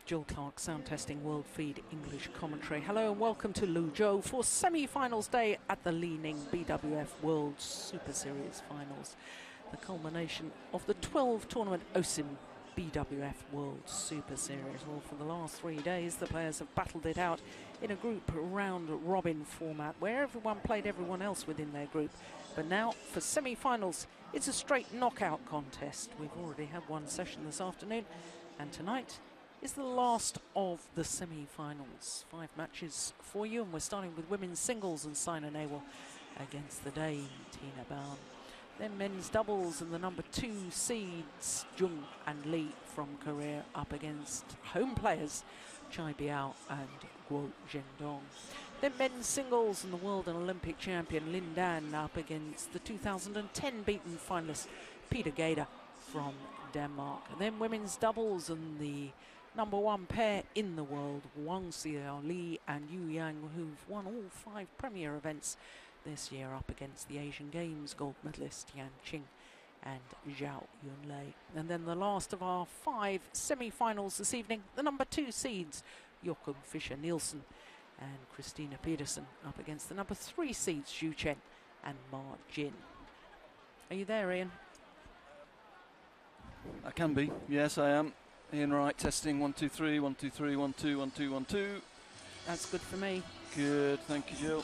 Jill Clark, sound testing, World Feed English commentary. Hello and welcome to Liuzhou for semi-finals day at the Li-Ning BWF World Superseries Finals. The culmination of the 12 tournament OSIM BWF World Superseries. Well, for the last 3 days, the players have battled it out in a group round-robin format where everyone played everyone else within their group. But now, for semi-finals, it's a straight knockout contest. We've already had one session this afternoon, and tonight is the last of the semi-finals. 5 matches for you, and we're starting with women's singles and Saina Nehwal against the Dane, Tina Bowen. Then men's doubles and the number 2 seeds, Jung and Lee from Korea, up against home players, Chai Biao and Guo Zhendong. Then men's singles and the world and Olympic champion Lin Dan up against the 2010 beaten finalist Peter Gade from Denmark. And then women's doubles and the number 1 pair in the world, Guangxi Li and Yu Yang, who've won all 5 premier events this year, up against the Asian Games gold medalist Yan Qing and Zhao Yunlei. And then the last of our 5 semi-finals this evening, the number 2 seeds, Jochen Fischer-Nielsen and Christina Pedersen, up against the number 3 seeds, Xu Chen and Ma Jin. Are you there, Ian? I can be, yes I am. Ian Wright testing 1 2 3 1 2 3 1 2 1 2 1 2. That's good for me. Good, thank you, Jill.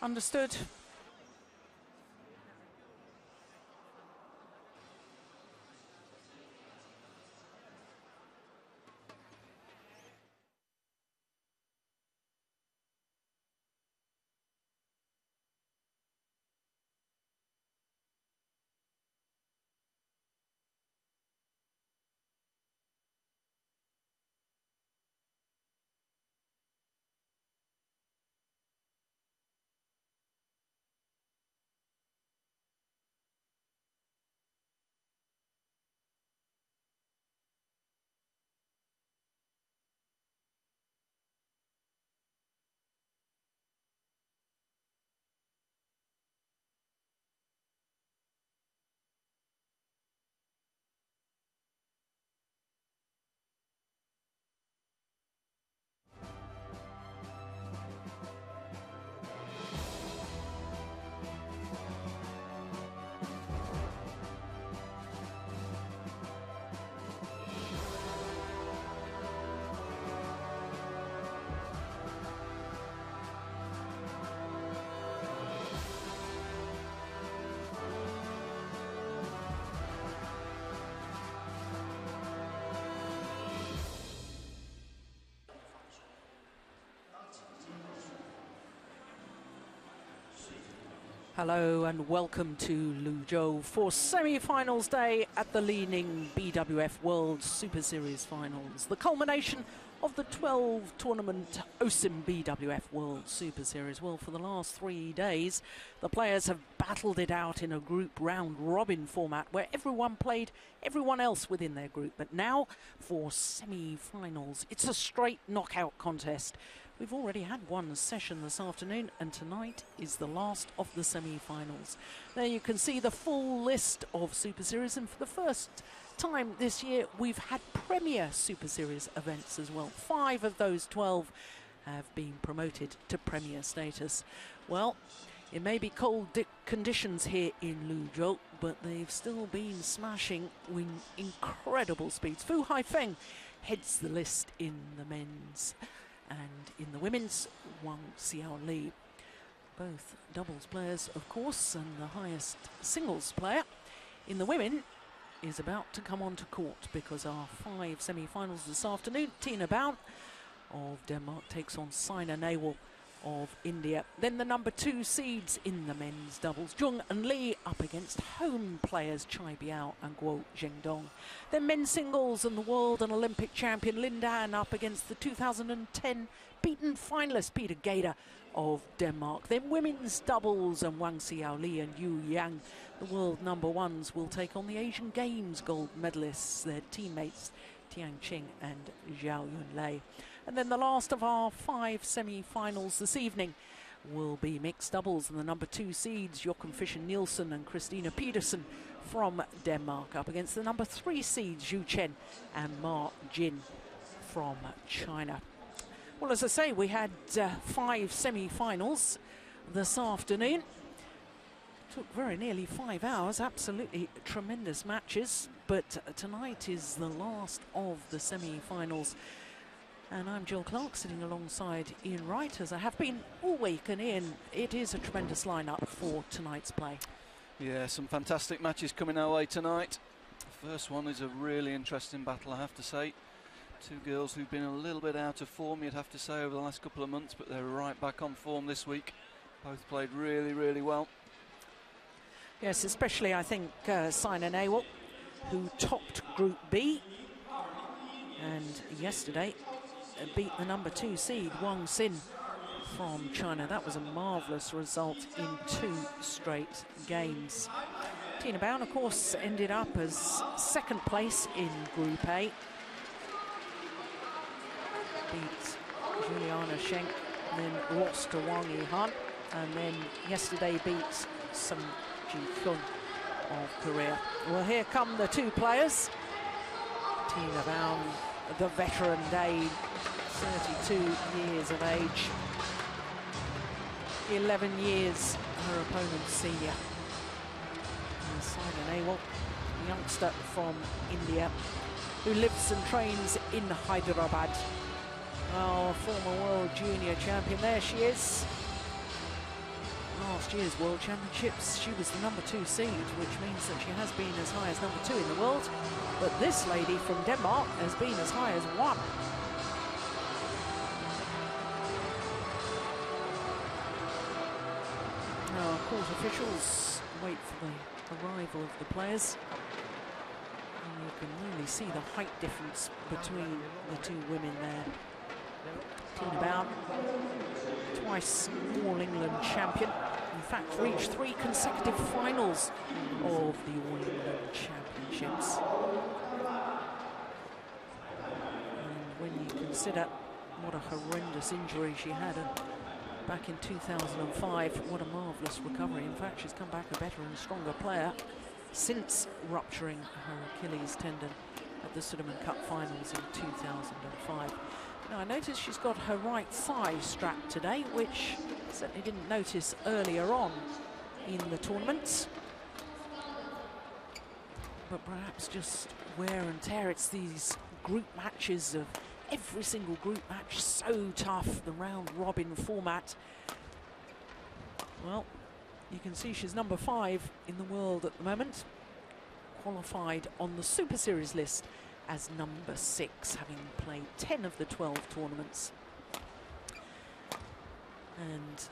Understood. Hello and welcome to Liuzhou for semi-finals day at the Li-Ning BWF World Superseries Finals. The culmination of the 12-tournament OSIM BWF World Superseries. Well, for the last 3 days, the players have battled it out in a group round-robin format where everyone played everyone else within their group. But now, for semi-finals, it's a straight knockout contest. We've already had one session this afternoon, and tonight is the last of the semi-finals. There you can see the full list of Super Series, and for the first time this year, we've had Premier Super Series events as well. 5 of those 12 have been promoted to Premier status. Well, it may be cold conditions here in Liuzhou, but they've still been smashing with incredible speeds. Fu Haifeng heads the list in the men's. And in the women's, Guangxi, both doubles players, of course, and the highest singles player in the women is about to come onto court because our 5 semi-finals this afternoon. Tina Bown of Denmark takes on Saina Nehwal of India. Then the number 2 seeds in the men's doubles, Jung and Lee up against home players Chai Biao and Guo Zhengdong. Then men's singles and the world and Olympic champion Lin Dan up against the 2010 beaten finalist Peter Gader of Denmark. Then women's doubles and Wang Xiaoli and Yu Yang, the world number 1s, will take on the Asian Games gold medalists, their teammates Tiang Qing and Zhao Yunlei. And then the last of our 5 semi-finals this evening will be mixed doubles, and the number 2 seeds Joachim Fischer-Nielsen and Christina Pedersen from Denmark up against the number 3 seeds Zhu Chen and Ma Jin from China. Well, as I say, we had 5 semi-finals this afternoon. Took very nearly 5 hours, absolutely tremendous matches, but tonight is the last of the semi-finals. And I'm Jill Clark, sitting alongside Ian Wright, as I have been all week. And Ian, it is a tremendous lineup for tonight's play. Yeah, some fantastic matches coming our way tonight. The first one is a really interesting battle, I have to say. 2 girls who've been a little bit out of form, you'd have to say, over the last couple of months, but they're right back on form this week. Both played really, really well. Yes, especially I think Saina Nehwal, who topped Group B, and yesterday beat the number 2 seed Wang Xin from China. That was a marvellous result in 2 straight games. Tina Bown, of course, ended up as 2nd place in Group A. Beat Juliana Schenk, and then lost to Wang Yihan, and then yesterday beat Sung Ji-hyun of Korea. Well, here come the 2 players. Tina Bown, the veteran dame, 32 years of age. 11 years her opponent's senior. And Saina Nehwal, a youngster from India, who lives and trains in Hyderabad. Oh, former world junior champion, there she is. Last year's World Championships, she was the number 2 seed, which means that she has been as high as number 2 in the world. But this lady from Denmark has been as high as 1. Now, court officials wait for the arrival of the players. And you can really see the height difference between the 2 women there. Tina Bown, twice All England champion. In fact, reached 3 consecutive finals of the All England Championships. And when you consider what a horrendous injury she had back in 2005, what a marvellous recovery. In fact, she's come back a better and stronger player since rupturing her Achilles tendon at the Sudirman Cup finals in 2005. Now, I noticed she's got her right thigh strapped today, which I certainly didn't notice earlier on in the tournaments. But perhaps just wear and tear. It's these group matches of every single group match, so tough, the round-robin format. Well, you can see she's number 5 in the world at the moment, qualified on the Super Series list as number 6, having played 10 of the 12 tournaments. And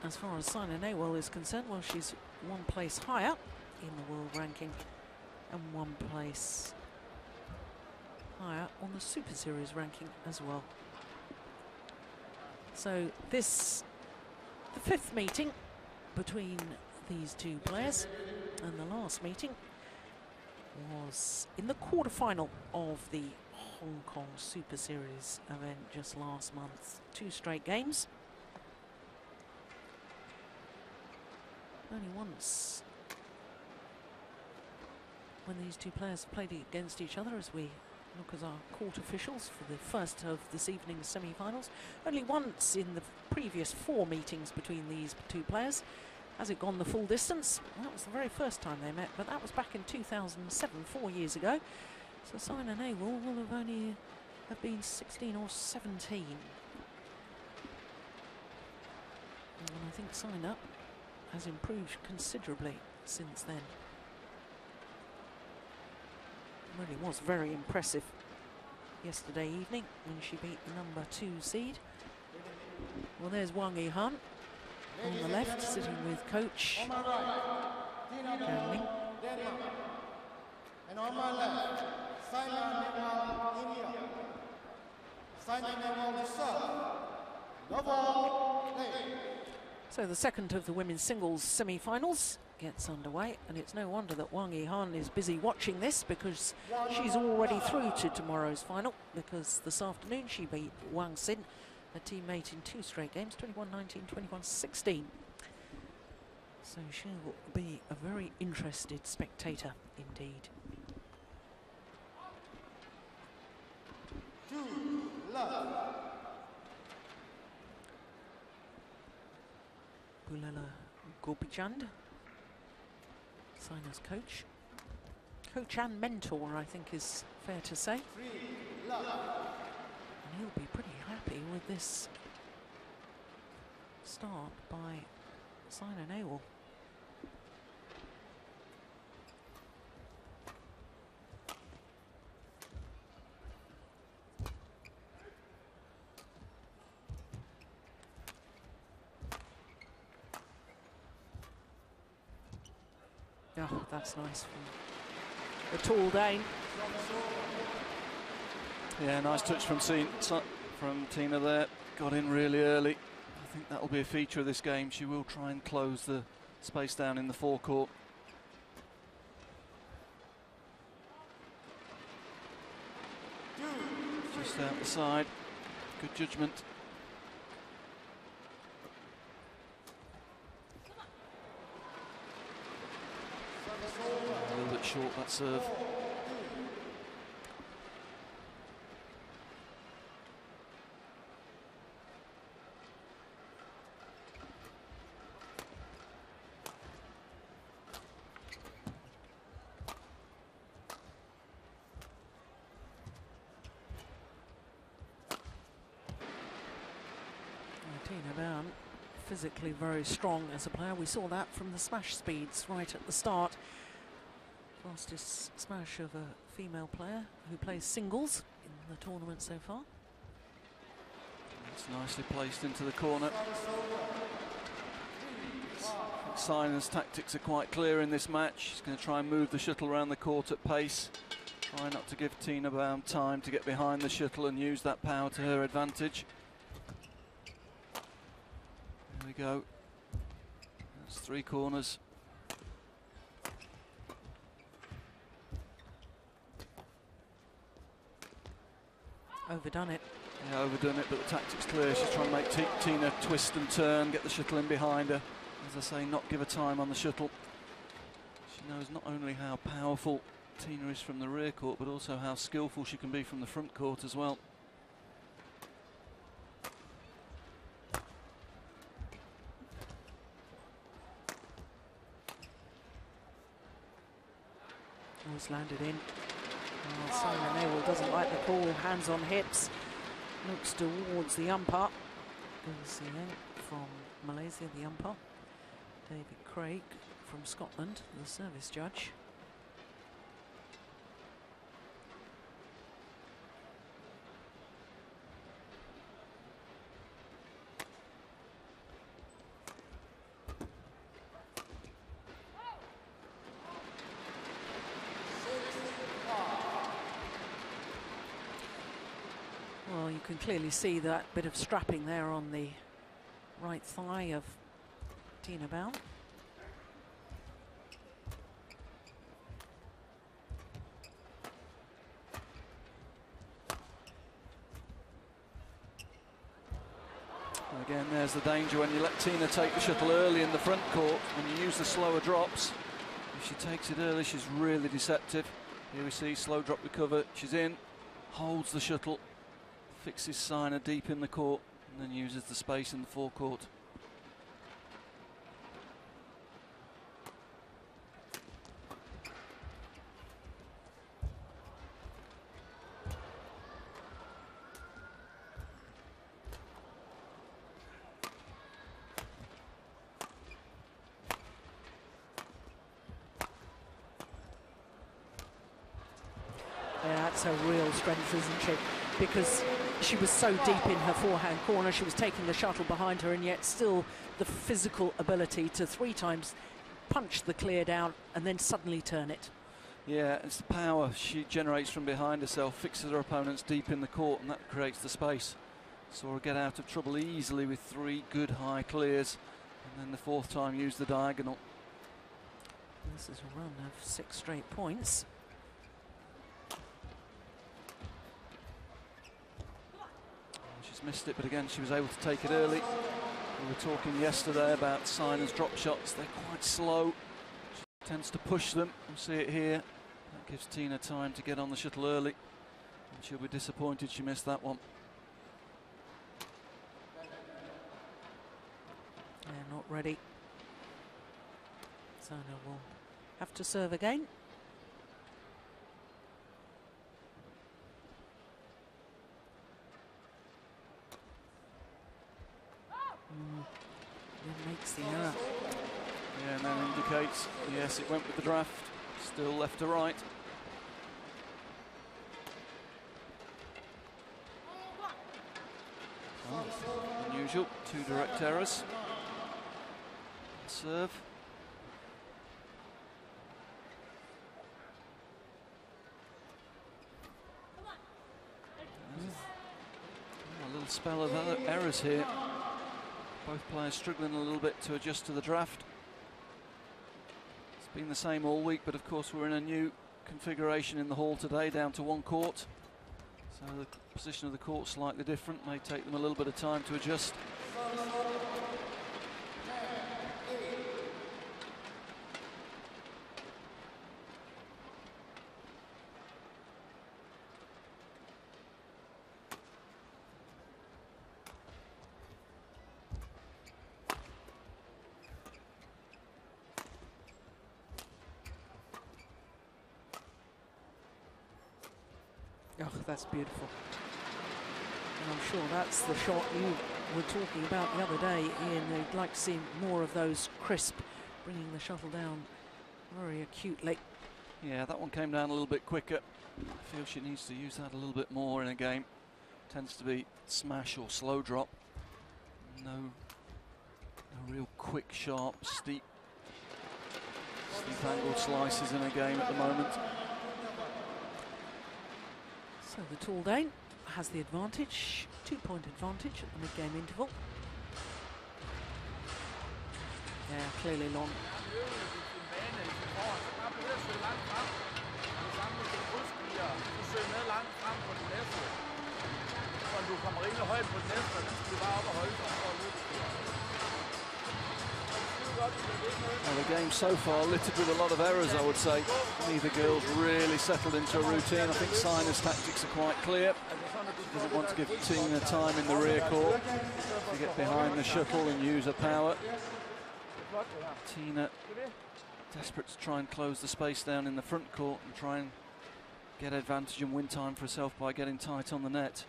as far as Sina Nehwal is concerned, well, she's one place higher in the world ranking and one place higher on the Super Series ranking as well. So this, the fifth meeting between these two players, and the last meeting was in the quarterfinal of the Hong Kong Super Series event just last month. 2 straight games. Only once when these two players have played against each other, as we look at our court officials for the first of this evening's semi-finals. Only once in the previous 4 meetings between these two players has it gone the full distance. That was the very first time they met, but that was back in 2007, 4 years ago. So Sina Nehwal will have only have been 16 or 17. And I think Sina has improved considerably since then. It really was very impressive yesterday evening when she beat the number 2 seed. Well, there's Guangxi on the left, sitting with coach Li-Ning. And on my left, Sina Nehwal, India. Sina Nehwal to serve. Double play. So the second of the women's singles semi-finals gets underway, and it's no wonder that Guangxi Han is busy watching this, because she's already through to tomorrow's final, because this afternoon she beat Guangxi, a teammate in 2 straight games, 21-19, 21-16. So she'll be a very interested spectator indeed. 2 love. Bulela Gopichand, Sina's coach. Coach and mentor, I think is fair to say. 3 love. And he'll be pretty happy with this start by Sina Nehwal. Oh, that's nice from the tall Dane. Yeah, nice touch from Tina there. Got in really early. I think that'll be a feature of this game. She will try and close the space down in the forecourt. Just out the side. Good judgment. A little bit short, that serve. Tina Brown, physically very strong as a player. We saw that from the smash speeds right at the start. Fastest smash of a female player who plays singles in the tournament so far. It's nicely placed into the corner. Sina's tactics are quite clear in this match. She's going to try and move the shuttle around the court at pace. Try not to give Tina Brown time to get behind the shuttle and use that power to her advantage. There we go. That's 3 corners. Overdone it. Yeah, overdone it, but the tactic's clear. She's trying to make Tina twist and turn, get the shuttle in behind her. As I say, not give her time on the shuttle. She knows not only how powerful Tina is from the rear court, but also how skillful she can be from the front court as well. Almost landed in. Oh, Sina Nehwal doesn't like the call. Hands on hips. Looks towards the umpire. Goes from Malaysia, the umpire. David Craig from Scotland, the service judge. Well, you can clearly see that bit of strapping there on the right thigh of Tina Bao. Again, there's the danger when you let Tina take the shuttle early in the front court, when you use the slower drops. If she takes it early, she's really deceptive. Here we see slow drop recover, she's in, holds the shuttle, fixes Sina deep in the court, and then uses the space in the forecourt. Yeah, that's her real strength, isn't she? Because she was so deep in her forehand corner, she was taking the shuttle behind her, and yet still the physical ability to 3 times punch the clear down and then suddenly turn it. Yeah, it's the power she generates from behind herself, fixes her opponents deep in the court, and that creates the space. Saw her get out of trouble easily with 3 good high clears, and then the 4th time use the diagonal. This is a run of 6 straight points. She's missed it, but again she was able to take it early. We were talking yesterday about Sina's drop shots. They're quite slow. She tends to push them. We'll see it here. That gives Tina time to get on the shuttle early, and she'll be disappointed she missed that one. Yeah, not ready. Sina will have to serve again. Then makes the error. Yeah, and that indicates, yes, it went with the draft. Still left to right. Oh, unusual, 2 direct errors. Serve. A little spell of other errors here. Both players struggling a little bit to adjust to the draft. It's been the same all week, but of course we're in a new configuration in the hall today, down to 1 court. So the position of the court slightly different, may take them a little bit of time to adjust. Oh, that's beautiful. And I'm sure that's the shot you were talking about the other day, Ian. You'd like to see more of those crisp, bringing the shuttle down very acutely. Yeah, that one came down a little bit quicker. I feel she needs to use that a little bit more in a game. Tends to be smash or slow drop. No real quick, sharp, steep angled slices in a game at the moment. So the tall Dane has the advantage, 2-point advantage at the mid-game interval. Yeah, clearly long. Well, the game so far littered with a lot of errors, I would say. Neither girl's really settled into a routine. I think Sina's tactics are quite clear. She doesn't want to give Tina time in the rear court to get behind the shuttle and use her power. Tina desperate to try and close the space down in the front court and try and get advantage and win time for herself by getting tight on the net.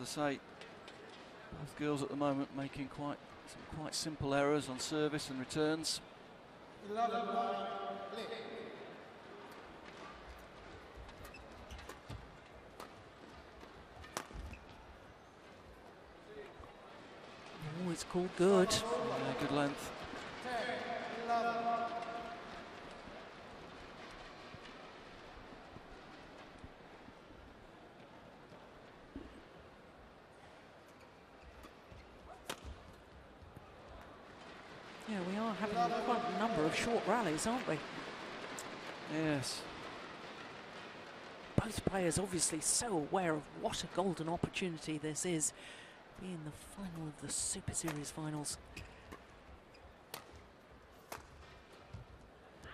As I say, both girls at the moment making some quite simple errors on service and returns. 11 play. Oh, it's called good. Yeah, good length. 10-11. Yeah, we are having quite a number of short rallies, aren't we? Yes. Both players obviously so aware of what a golden opportunity this is, being the final of the Super Series finals.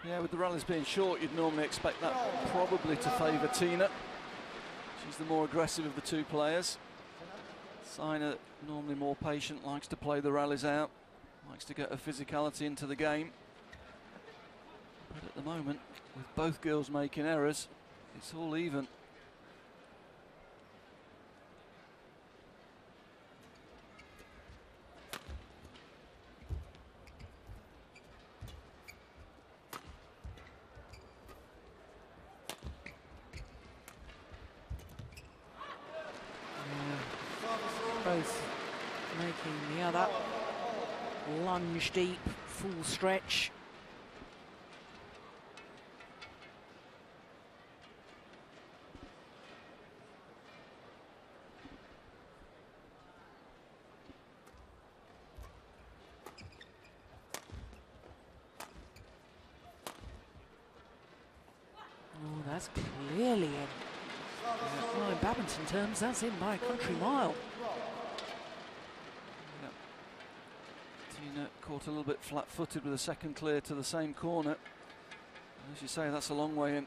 Yeah, with the rallies being short, you'd normally expect that probably to favour Tina. She's the more aggressive of the two players. Saina, normally more patient, likes to play the rallies out, likes to get her physicality into the game. But at the moment, with both girls making errors, it's all even. Both making the other lunge deep, full stretch. Oh, that's clearly in. Well, in badminton terms, that's in by a country mile. Tina caught a little bit flat-footed with a second clear to the same corner. And as you say, that's a long way in.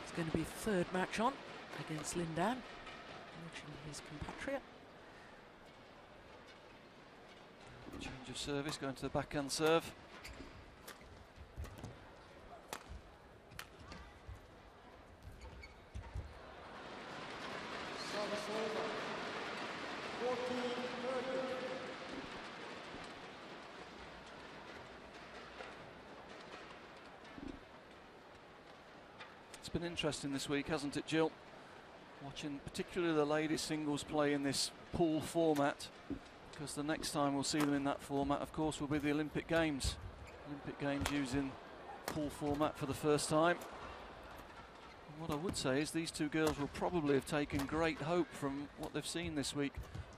It's going to be third match on against Liuzhou, watching his compatriot. Change of service, going to the backhand serve. It's been interesting this week, hasn't it, Jill? Watching particularly the ladies singles play in this pool format, because the next time we'll see them in that format, of course, will be the Olympic Games. Olympic Games using pool format for the first time. And what I would say is these two girls will probably have taken great hope from what they've seen this week.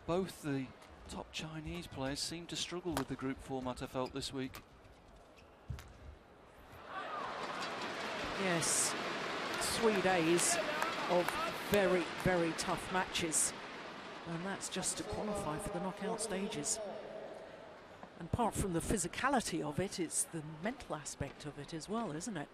Both the top Chinese players seem to struggle with the group format, I felt, this week. Yes, 3 days of very, very tough matches. And that's just to qualify for the knockout stages. And apart from the physicality of it, it's the mental aspect of it as well, isn't it?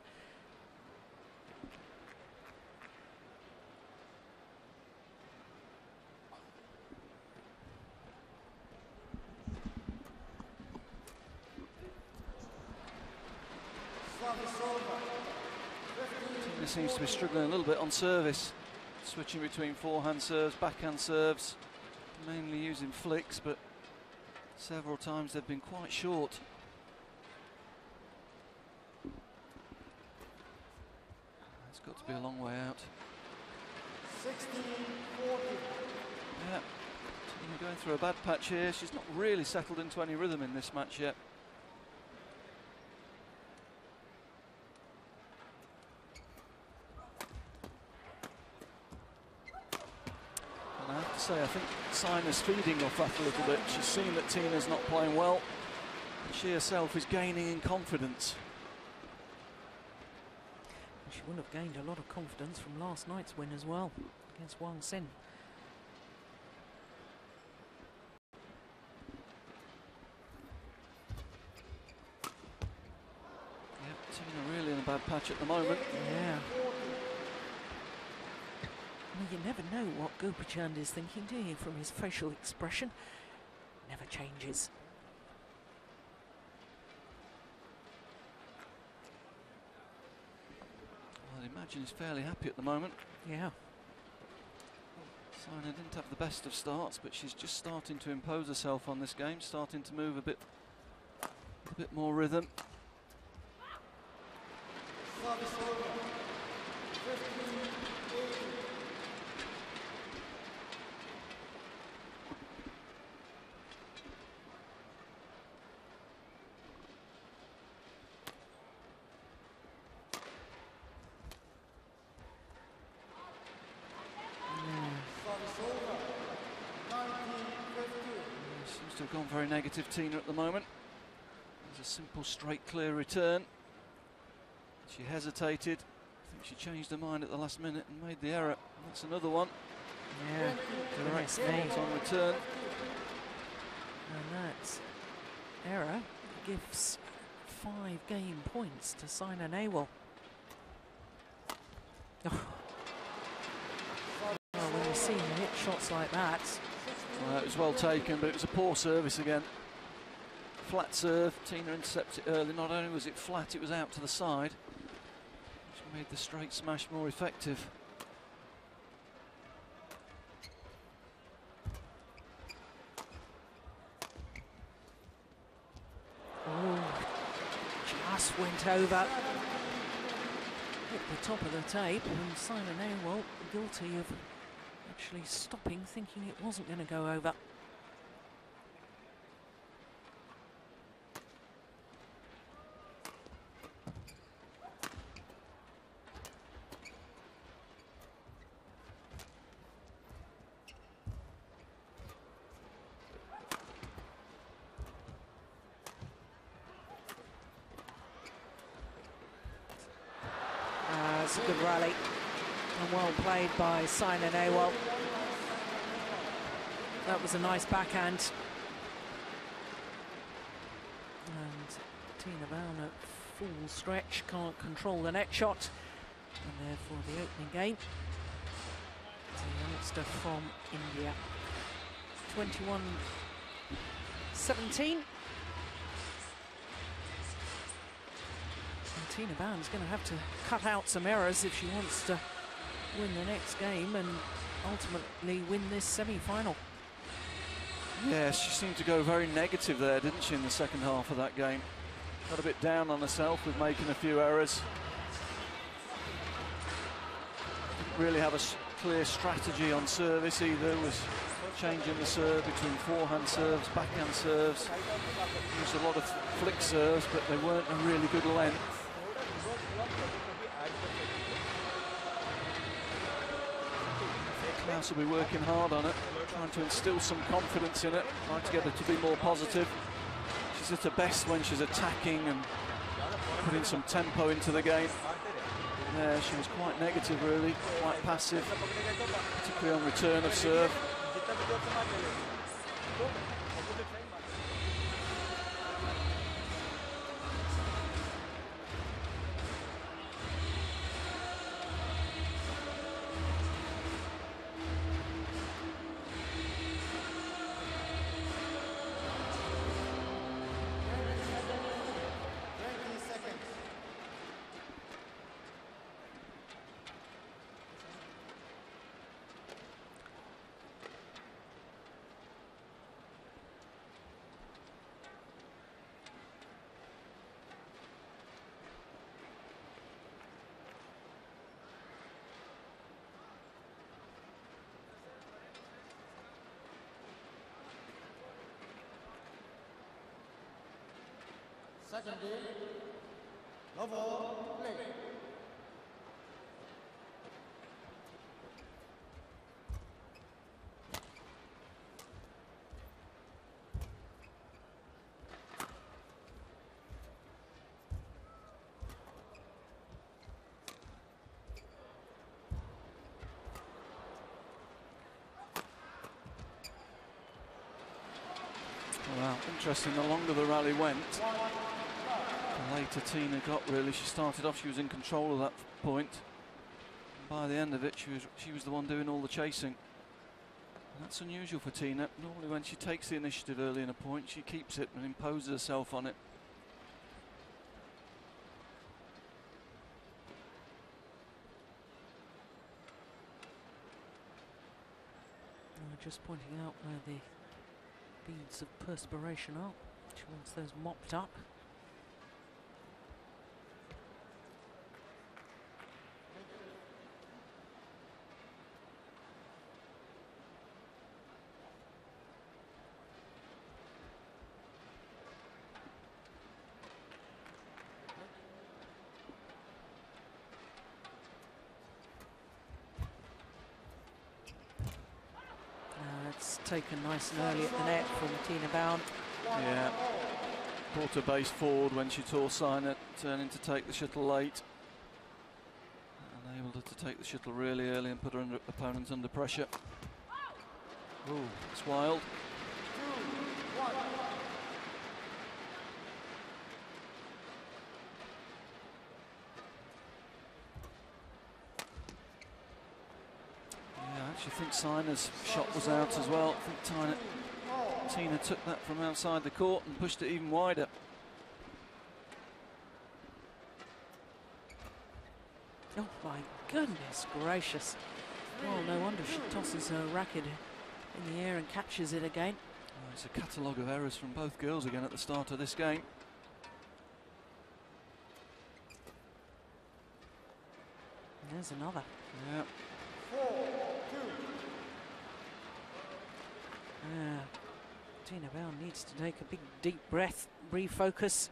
Tina seems to be struggling a little bit on service, switching between forehand serves, backhand serves, mainly using flicks, but several times they've been quite short. It's got to be a long way out. 16-40. Yeah, Tina going through a bad patch here. She's not really settled into any rhythm in this match yet. And I have to say, I think Saina's feeding off that a little bit. She's seen that Tina's not playing well. She herself is gaining in confidence. She will have gained a lot of confidence from last night's win as well against Guangxi. Yep, Tina really in a bad patch at the moment. Yeah. Well, you never know what Gopachand is thinking, do you, from his facial expression? Never changes. Well, I'd imagine he's fairly happy at the moment. Yeah. Saina didn't have the best of starts, but she's just starting to impose herself on this game, starting to move a bit more rhythm. Seems to have gone very negative, Tina, at the moment. There's a simple, straight, clear return. She hesitated. I think she changed her mind at the last minute and made the error. And that's another one. Yeah, Direct fault on return. And that error gives 5 game points to Sina Nehwal. Oh. Well, when you see her hit shots like that. Well, it was well taken, but it was a poor service again. Flat serve. Tina intercepted it early. Not only was it flat, it was out to the side, which made the straight smash more effective. Oh, just went over. Hit the top of the tape, and Sina Nehwal guilty of actually stopping, thinking it wasn't going to go over. It's a good rally and well played by Sina Nehwal. That was a nice backhand. And Tina Bown at full stretch, can't control the net shot. And therefore the opening game. The youngster from India. 21-17. Tina Bown's going to have to cut out some errors if she wants to win the next game and ultimately win this semi-final. Yeah, she seemed to go very negative there, didn't she, in the second half of that game? Got a bit down on herself with making a few errors. Didn't really have a clear strategy on service either, was changing the serve between forehand serves, backhand serves. Used a lot of flick serves, but they weren't a really good length. Klaus will be working hard on it, trying to instill some confidence in it, trying to get her to be more positive. She's at her best when she's attacking and putting some tempo into the game. Yeah, she was quite negative really, quite passive, particularly on return of serve. Second game, level play. Well, interesting, the longer the rally went, the later Tina got really. She started off, she was in control of that point. By the end of it, she was the one doing all the chasing. And that's unusual for Tina. Normally when she takes the initiative early in a point, she keeps it and imposes herself on it. Just pointing out where the beads of perspiration are. She wants those mopped up. It's taken nice and early at the net from Tina Bown. Yeah, brought her base forward when she saw Siner turning to take the shuttle late. Enabled her to take the shuttle really early and put her opponent under pressure. Ooh, it's wild. I actually think Siner's shot was out as well. I think Tina took that from outside the court and pushed it even wider. Oh my goodness gracious. Well, no wonder she tosses her racket in the air and catches it again. Oh, it's a catalogue of errors from both girls again at the start of this game. And there's another. Yeah. 4-2. Tina Bown needs to take a big deep breath, refocus.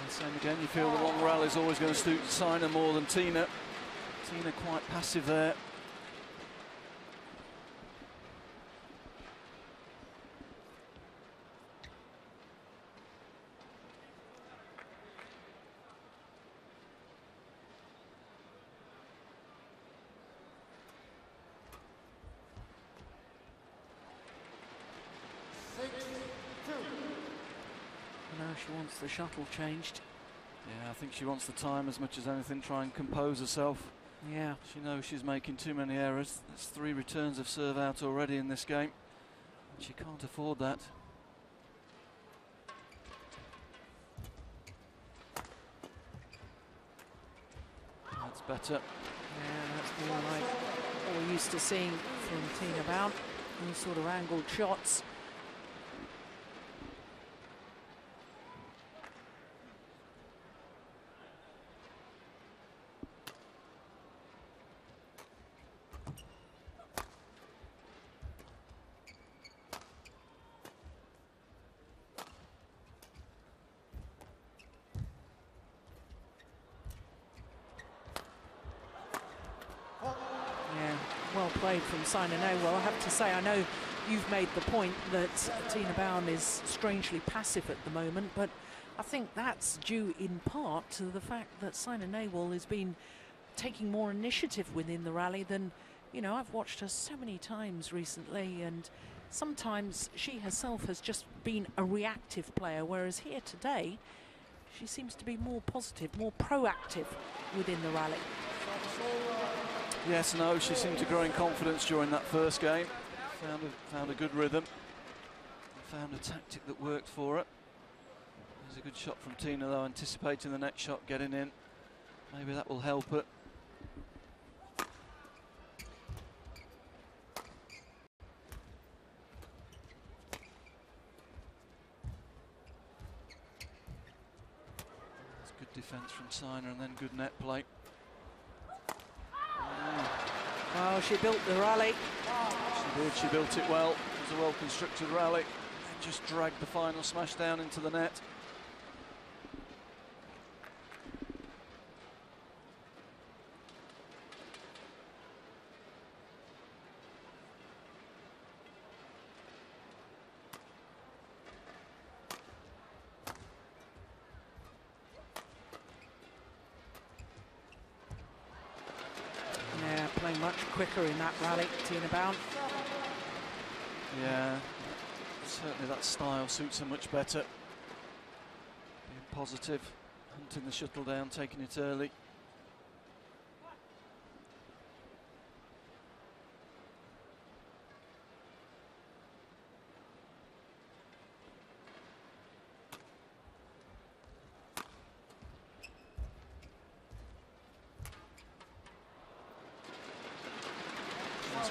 Same again, you feel the long rally is always going to suit Siner more than Tina. Tina quite passive there. Now she wants the shuttle changed. Yeah, I think she wants the time as much as anything, try and compose herself. Yeah. She knows she's making too many errors. There's 3 returns of serve out already in this game. And she can't afford that. That's better. Yeah, that's more like what we're used to seeing from Tina Bown. These sort of angled shots. Well played from Siner Well, I have to say, I know you've made the point that Tina Bown is strangely passive at the moment, but I think that's due in part to the fact that Siner has been taking more initiative within the rally than, you know, I've watched her so many times recently, and sometimes she herself has just been a reactive player, whereas here today she seems to be more positive, more proactive within the rally. Yes, no, she seemed to grow in confidence during that first game. Found a good rhythm. Found a tactic that worked for her. There's a good shot from Tina though, anticipating the next shot, getting in. Maybe that will help her. There's good defence from Siner and then good net play. Well, she built the rally. She did, she built it well. It was a well-constructed rally. And just dragged the final smash down into the net. Playing much quicker in that rally, Tina Bown. Yeah, certainly that style suits her much better. Being positive, hunting the shuttle down, taking it early.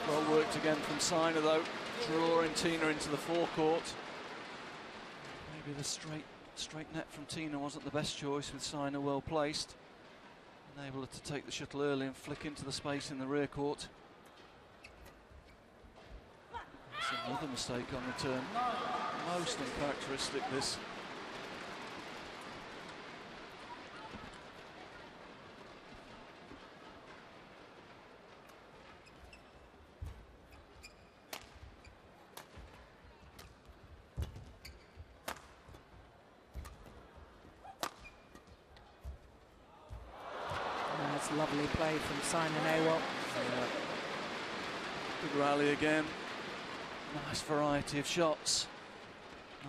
Well worked again from Siner though. drawing Tina into the forecourt. Maybe the straight net from Tina wasn't the best choice, with Sina well placed. Enable her to take the shuttle early and flick into the space in the rear court. That's another mistake on return. Most uncharacteristic, this. That's lovely play from Simon Awol. Good rally again. Nice variety of shots.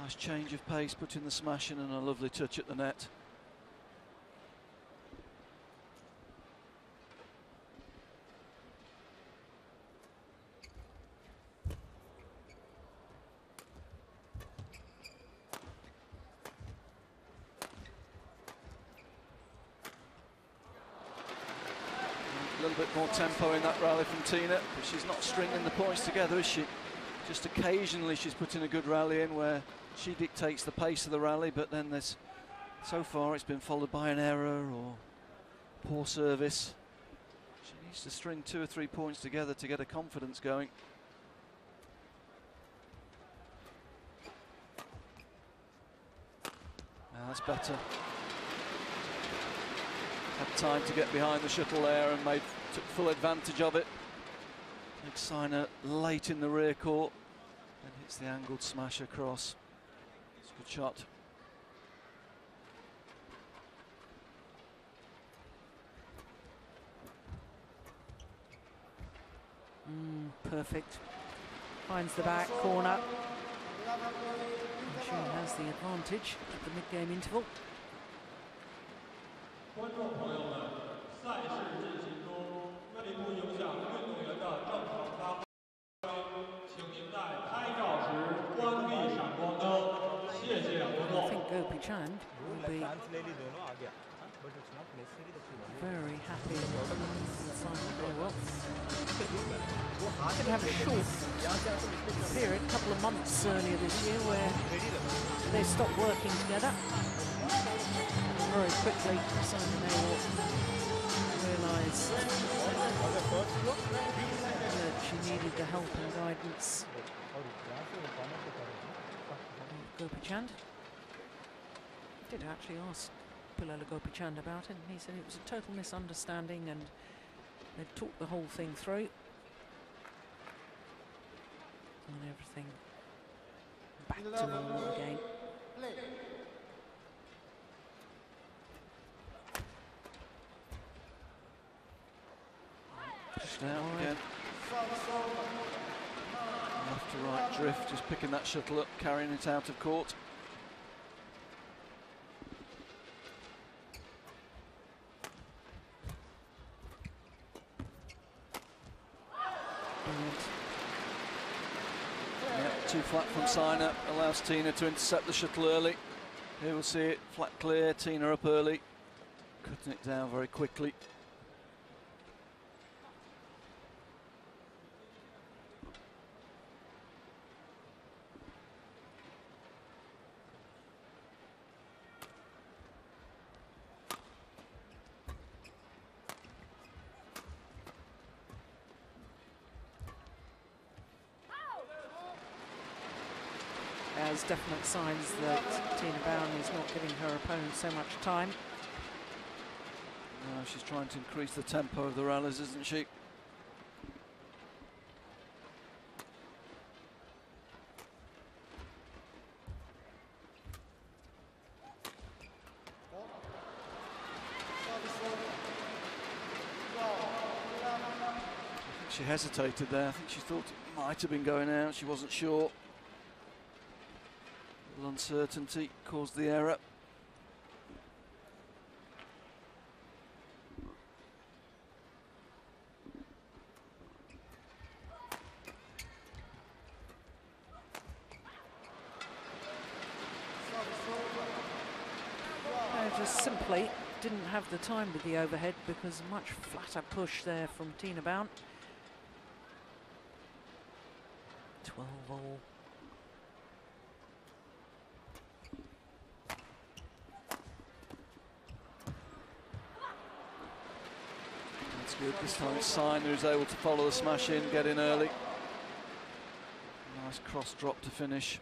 Nice change of pace, putting the smash in, and a lovely touch at the net. A little bit more tempo in that rally from Tina, but she's not stringing the points together, is she? Just occasionally she's putting a good rally in where she dictates the pace of the rally, but then there's, so far it's been followed by an error or poor service. She needs to string 2 or 3 points together to get her confidence going. Now that's better. Had time to get behind the shuttle there and took full advantage of it. Makes Sina late in the rear court and hits the angled smash across. It's a good shot. Perfect. Finds the back corner. She has the advantage at the mid-game interval. 观众朋友们，赛事进行中，为不影响运动员的正常发挥，请您在拍照时关闭闪光灯。谢谢观众。 I think Gopi Chand will be very happy with Simon Awol. Did have a short period, a couple of months earlier this year, where they stopped working together. Very quickly, Simon Awol realised that she needed the help and guidance of Gopi Chand. Did actually ask Pullela Gopi Chand about it, and he said it was a total misunderstanding and they'd talked the whole thing through. And everything back to normal again. Pushed out again. Left to right drift, just picking that shuttle up, carrying it out of court. Too flat from Sina, allows Tina to intercept the shuttle early. Here we'll see it, flat clear, Tina up early, cutting it down very quickly. There's definite signs that Tina Bowen is not giving her opponent so much time. No, she's trying to increase the tempo of the rallies, isn't she? I think she hesitated there. I think she thought it might have been going out. She wasn't sure. Uncertainty caused the error. Just simply didn't have the time with the overhead because much flatter push there from Tina Bowen. 12 all. That's good. This time it's Sina who's able to follow the smash in, get in early. Nice cross drop to finish.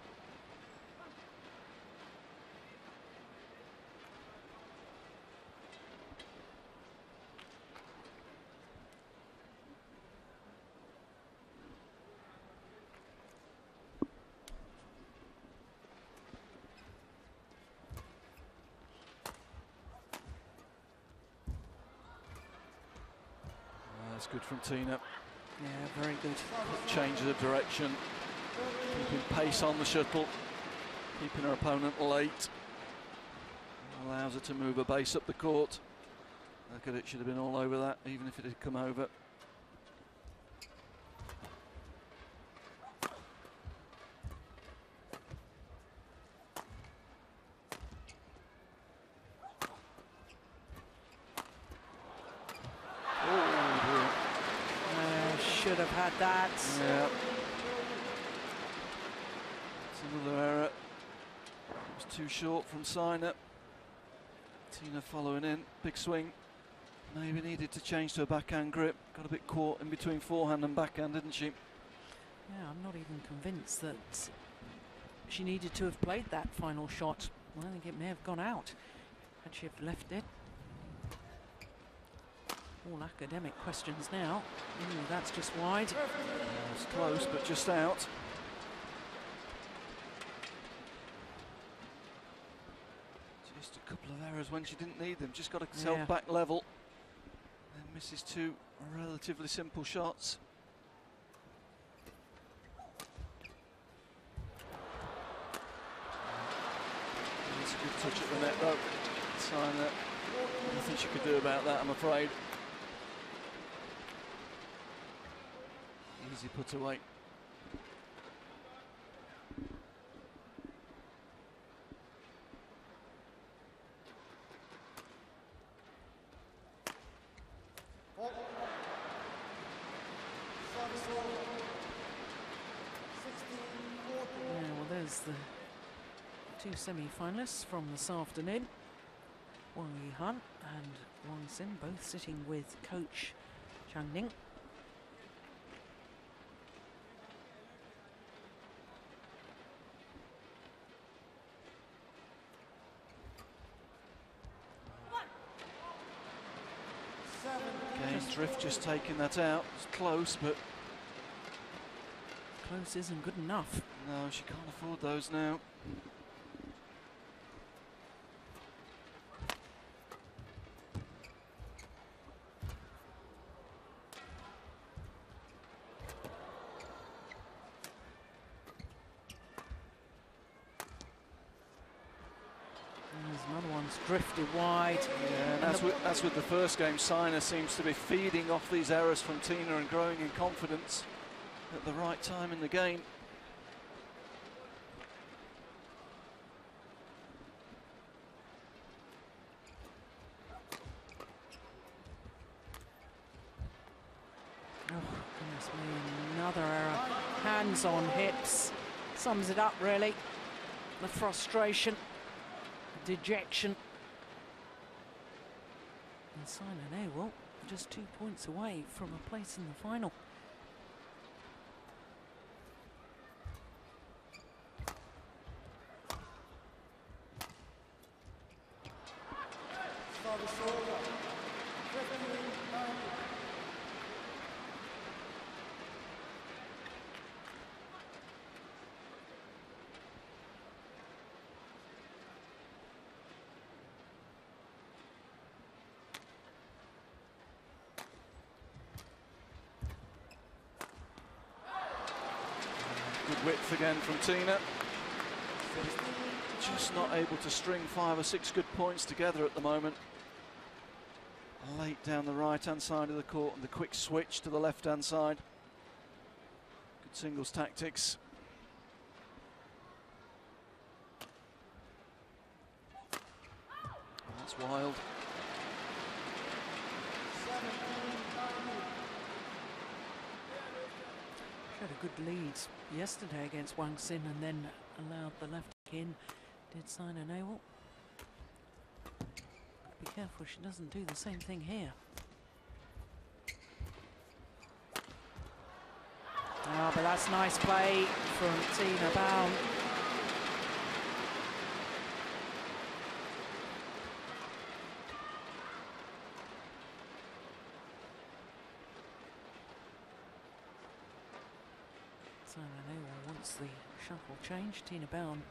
That's good from Tina. Yeah, very good. Change of direction, keeping pace on the shuttle, keeping her opponent late. Allows her to move her base up the court. Look at it, should have been all over that, even if it had come over. Should have had that. Yeah. It's another error. It was too short from Sina. Tina following in, big swing. Maybe needed to change to a backhand grip. Got a bit caught in between forehand and backhand, didn't she? Yeah, I'm not even convinced that she needed to have played that final shot. I think it may have gone out had she have left it. All academic questions now. Ooh, that's just wide. It's close, but just out. Just a couple of errors when she didn't need them. Just got herself back level. And misses two relatively simple shots. That's a good touch at the net, though. Sign that. Nothing she could do about that, I'm afraid. Easy put away. Yeah, well, there's the two semi-finalists from this afternoon. Wang Yihan and Guangxi, both sitting with coach Li-Ning. Drift just taking that out. It's close, but close isn't good enough. No, she can't afford those now. There's another one's drifted wide. Yeah, and as with the first game, Sina seems to be feeding off these errors from Tina and growing in confidence at the right time in the game. Oh, goodness me, another error. Hands on hips. Sums it up, really. The frustration, dejection. And Sina well, just 2 points away from a place in the final. Good width again from Tina. Just not able to string 5 or 6 good points together at the moment. Late down the right-hand side of the court and the quick switch to the left-hand side. Good singles tactics. That's wild. She had a good lead yesterday against Guangxi and then allowed the left in. Did Sina Nehwal. Be careful she doesn't do the same thing here. Oh, but that's nice play from Tina Baum. Sina Nehwal wants the shuffle changed. Tina Baum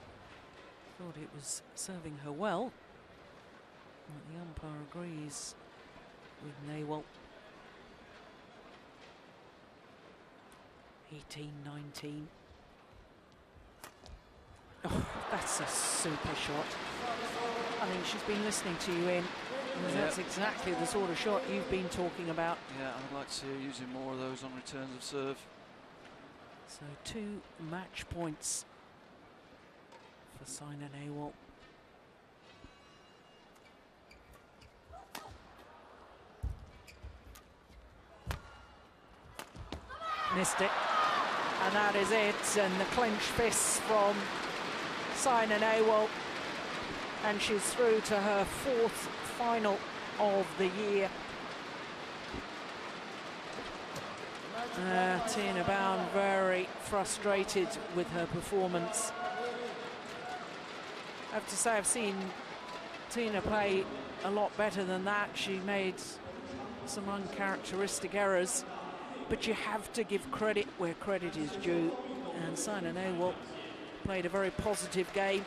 thought it was serving her well. But the umpire agrees with Nehwal. 18-19. Oh, that's a super shot. I think she's been listening to you, Ian. That's exactly the sort of shot you've been talking about. Yeah, I'd like to see her using more of those on returns of serve. So 2 match points for Sina Nehwal. Missed it, and that is it. And the clenched fists from Sina Nehwal, and she's through to her 4th final of the year. Tina Baum very frustrated with her performance. I have to say, I've seen Tina play a lot better than that. She made some uncharacteristic errors, but you have to give credit where credit is due, and Sina Nehwal played a very positive game,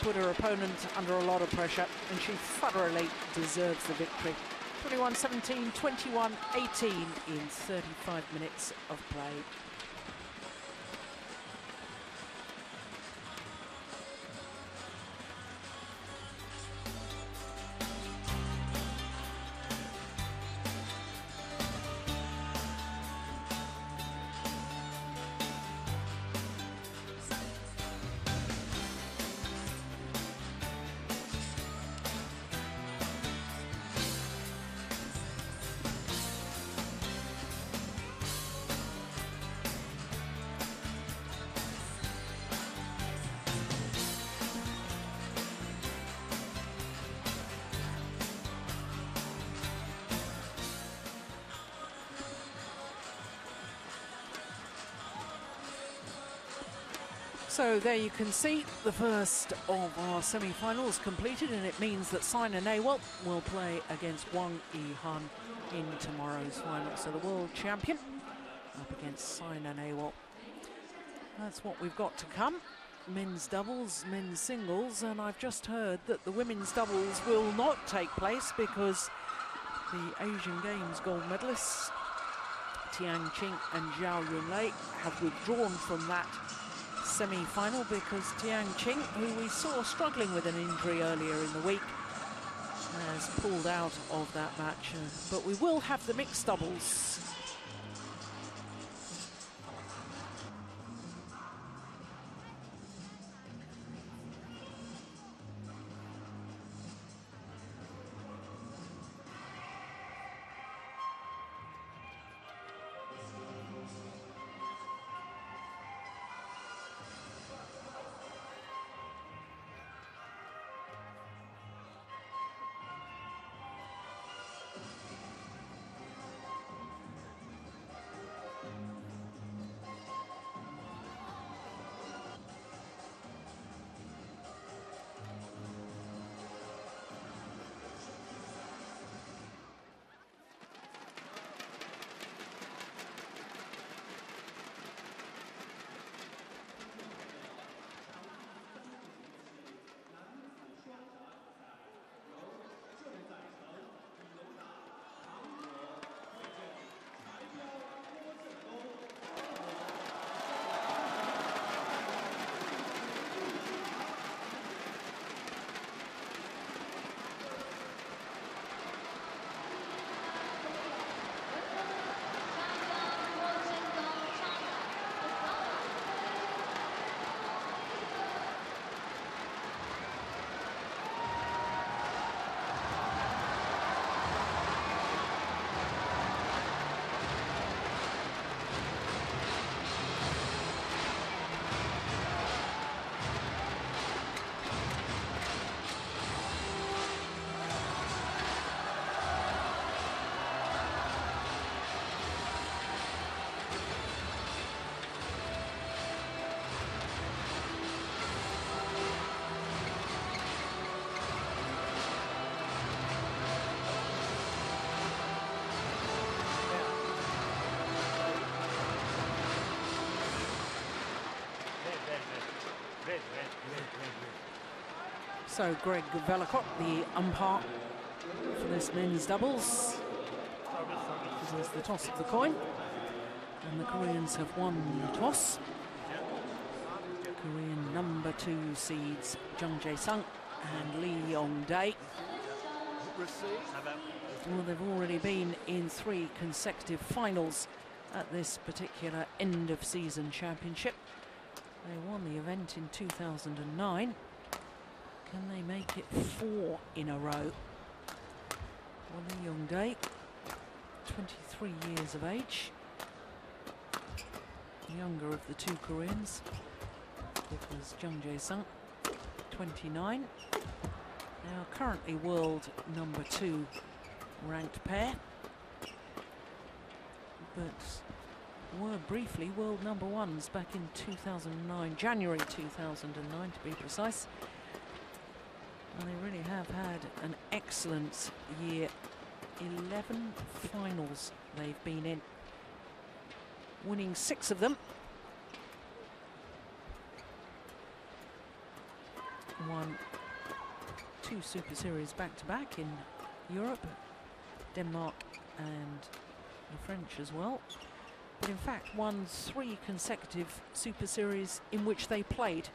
put her opponent under a lot of pressure, and she thoroughly deserves the victory. 21-17, 21-18 in 35 minutes of play. So there you can see the first of our semi-finals completed, and it means that Sina Nehwal will play against Wang Yihan in tomorrow's final. So the world champion up against Sina Nehwal. That's what we've got to come. Men's doubles, men's singles, and I've just heard that the women's doubles will not take place because the Asian Games gold medalists Tian Qing and Zhao Yunlei have withdrawn from that semi-final because Tian Qing, who we saw struggling with an injury earlier in the week, has pulled out of that match. But we will have the mixed doubles. So Greg Velikot, the umpire for this men's doubles, this is the toss of the coin, and the Koreans have won the toss. Korean number 2 seeds Jung Jae-sung and Lee Yong-dae. Well, they've already been in 3 consecutive finals at this particular end of season championship. They won the event in 2009. Can they make it 4 in a row? Well, Lee Yong-dae, 23 years of age, younger of the 2 Koreans, because Jung Jae-sung, 29. Now currently world number 2 ranked pair, but were briefly world number 1s back in 2009, January 2009 to be precise. And they really have had an excellent year. 11 finals they've been in, winning 6 of them. Won 2 Super Series back-to-back in Europe, Denmark and the French as well. But in fact won 3 consecutive Super Series in which they played,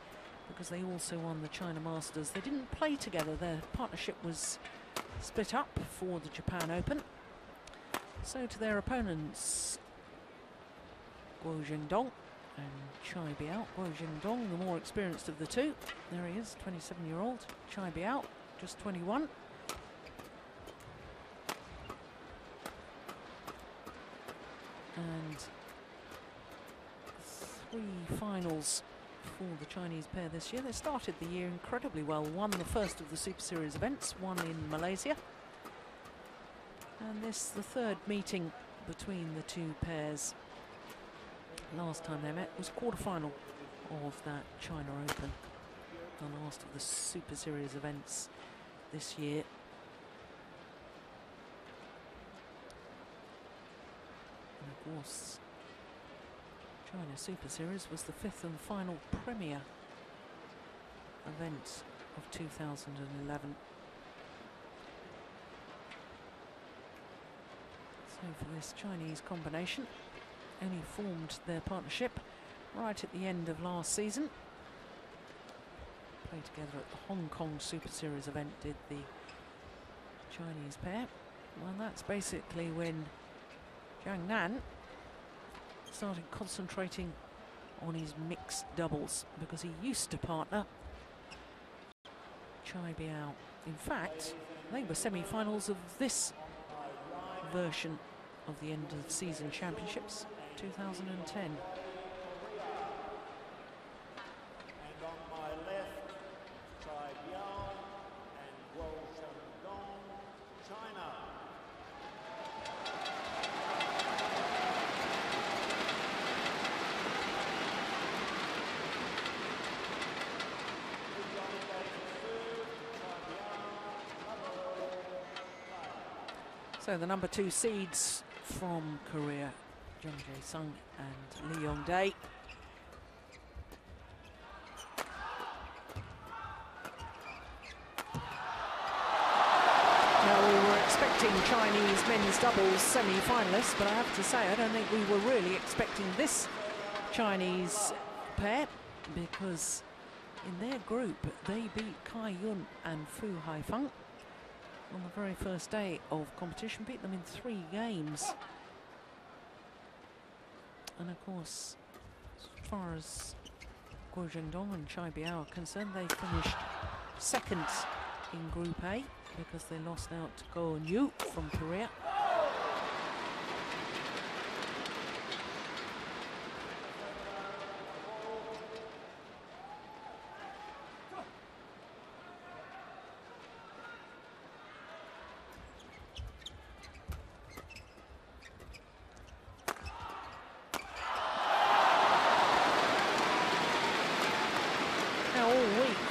because they also won the China Masters. They didn't play together, their partnership was split up for the Japan Open. So to their opponents, Guo Jingdong and Chai Biao. Guo Jingdong, the more experienced of the 2. There he is, 27-year-old. Chai Biao, just 21. And 3 finals for the Chinese pair this year. They started the year incredibly well, won the first of the Super Series events, one in Malaysia. And this, the 3rd meeting between the 2 pairs. Last time they met was quarter-final of that China Open, the last of the Super Series events this year. And of course, China Super Series was the 5th and final premier event of 2011. So for this Chinese combination, only formed their partnership right at the end of last season. Played together at the Hong Kong Super Series event, did the Chinese pair. Well, that's basically when Zhang Nan started concentrating on his mixed doubles, because he used to partner Chai Biao. In fact, they were semi-finals of this version of the end of the season championships, 2010. And on my left, Chai Biao and Guo Jingdong, China. So the number 2 seeds from Korea, Jung Jae-sung and Lee Yong-dae. Now, we were expecting Chinese men's doubles semi-finalists, but I have to say I don't think we were really expecting this Chinese pair, because in their group they beat Kai Yun and Fu Haifeng on the very first day of competition, beat them in 3 games. And of course, as far as Guo Jingdong and Chai Biao are concerned, they finished 2nd in Group A, because they lost out to Go Eun-yu from Korea.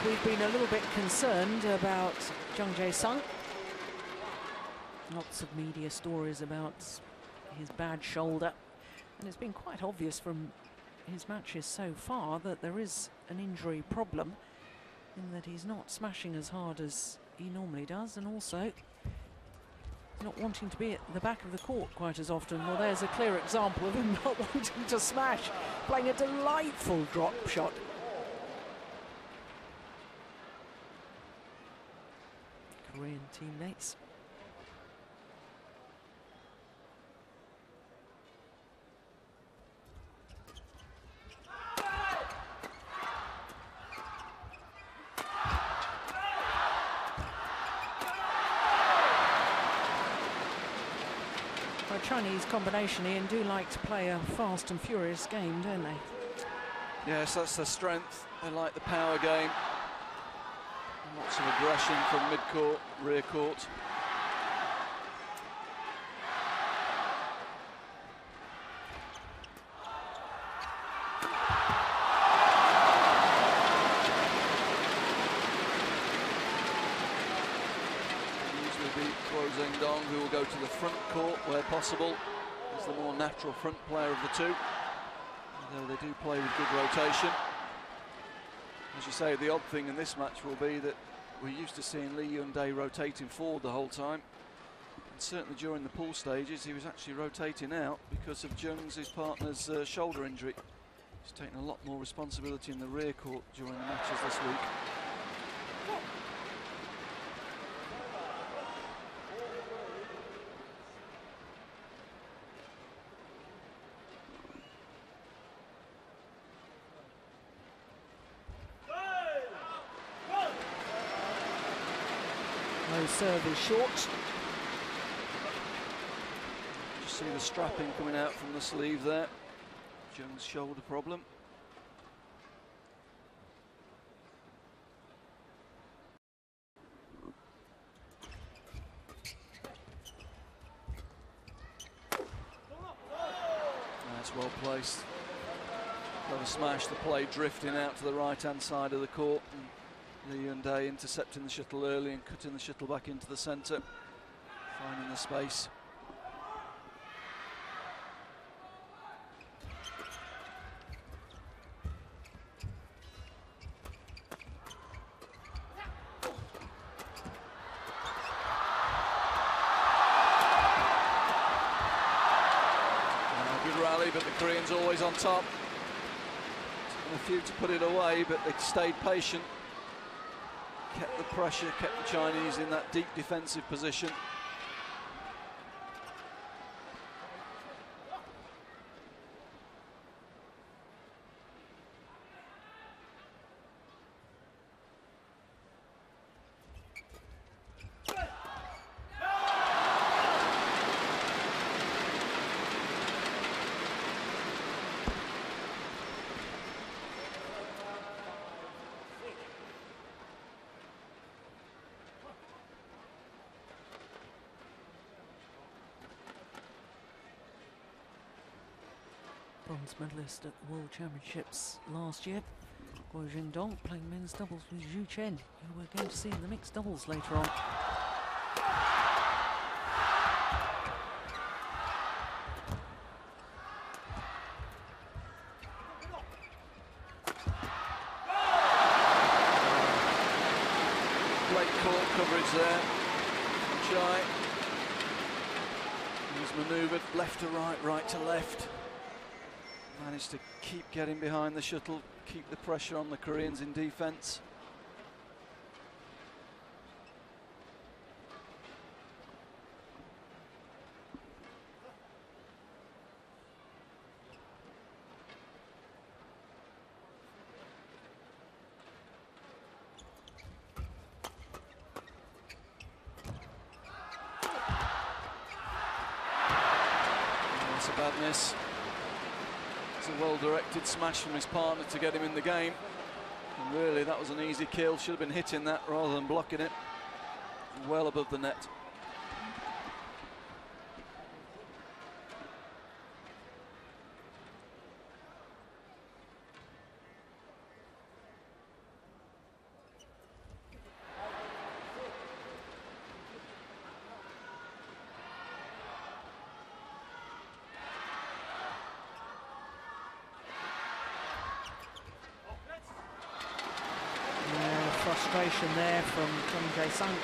We've been a little bit concerned about Jung Jae-sung. Lots of media stories about his bad shoulder, and it's been quite obvious from his matches so far that there is an injury problem. in that he's not smashing as hard as he normally does, and also not wanting to be at the back of the court quite as often. Well, there's a clear example of him not wanting to smash, playing a delightful drop shot. Korean teammates. Chinese combination, Ian, do like to play a fast and furious game, don't they? Yes, that's their strength. They like the power game. Lots of aggression from mid-court, rear court. Who will go to the front court where possible. He's the more natural front player of the two, although they do play with good rotation. As you say, the odd thing in this match will be that we're used to seeing Liuzhou rotating forward the whole time, and certainly during the pool stages he was actually rotating out because of Jung's, his partner's shoulder injury. He's taken a lot more responsibility in the rear court during the matches this week. Serve is short. Just see the strapping coming out from the sleeve there. Jung's shoulder problem. That's well placed. Clever smash, the play drifting out to the right-hand side of the court. Liuzhou intercepting the shuttle early and cutting the shuttle back into the centre, finding the space. Good rally, but the Koreans always on top. Took a few to put it away, but they stayed patient. Kept the pressure, kept the Chinese in that deep defensive position. Bronze medalist at the World Championships last year, Guangxi playing men's doubles with Zhu Chen, who we're going to see in the mixed doubles later on. Great court coverage there. Chai. He's manoeuvred left to right, right to left. Managed to keep getting behind the shuttle, keep the pressure on the Koreans in defence. That's a bad miss. It's a well-directed smash from his partner to get him in the game. And really, that was an easy kill. Should have been hitting that rather than blocking it. Well above the net. frustration there from Chung Jae-sung.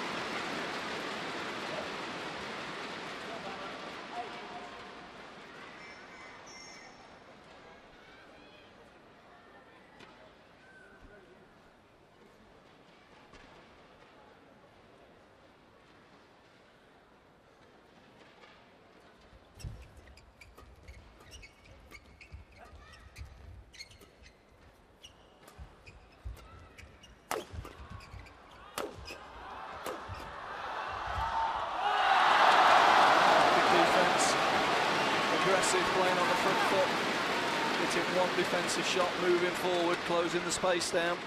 Playing on the front foot, hitting one defensive shot, moving forward, closing the space down.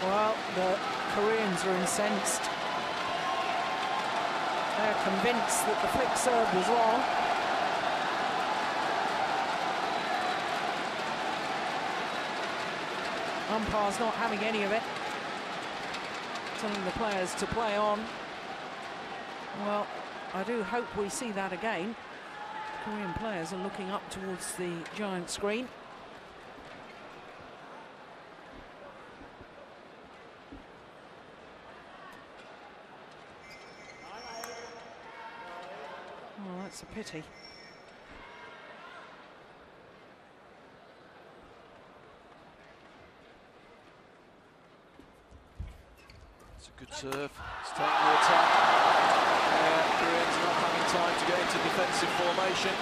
Well, the Koreans are incensed. They're convinced that the flick serve was long. Umpire's not having any of it. Telling the players to play on. Well, I do hope we see that again. Korean players are looking up towards the giant screen. Oh, that's a pity. It's a good serve. It's taking the attack. Koreans not having time to get into defensive formation.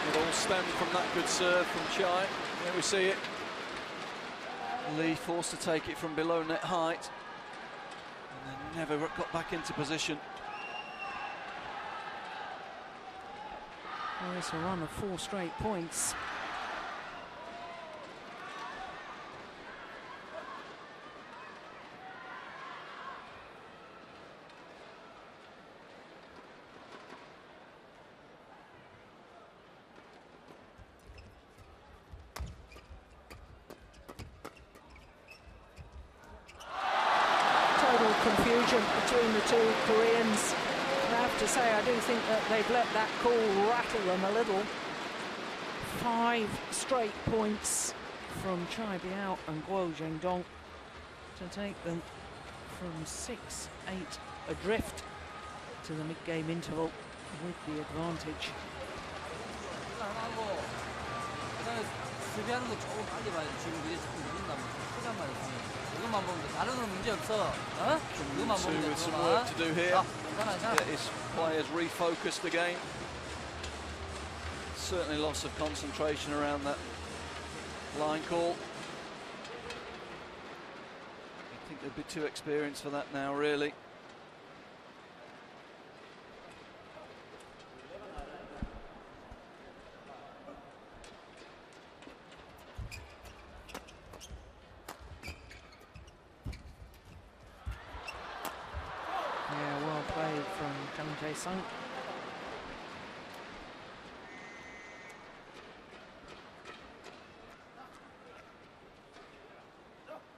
It all stemmed from that good serve from Chai. There we see it. Lee forced to take it from below net height. And then never got back into position. Well, it's a run of 4 straight points. Total confusion between the two Koreans. I have to say, I do think that they've let that call rattle them a little. 5 straight points from Chai Biao and Guo Zhendong to take them from 6-8 adrift to the mid-game interval with the advantage. With some work to do here. Get his players refocused again. Certainly loss of concentration around that line call. I think they'd be too experienced for that now, really. Yeah, well played from Chung Jae-sung.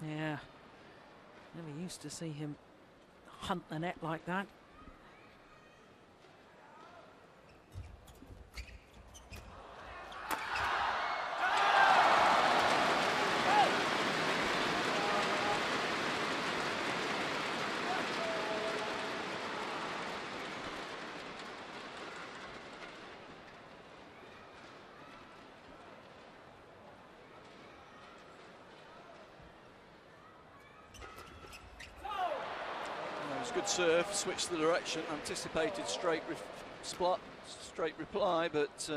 Yeah, never used to see him hunt the net like that. Good serve, switched the direction, anticipated straight reply, but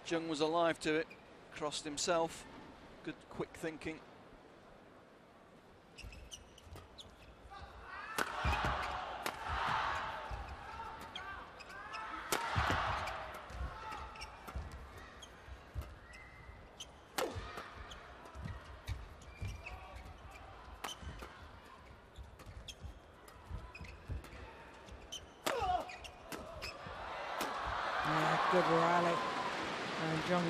Jung was alive to it, crossed himself. Good quick thinking. Good rally. And Zhang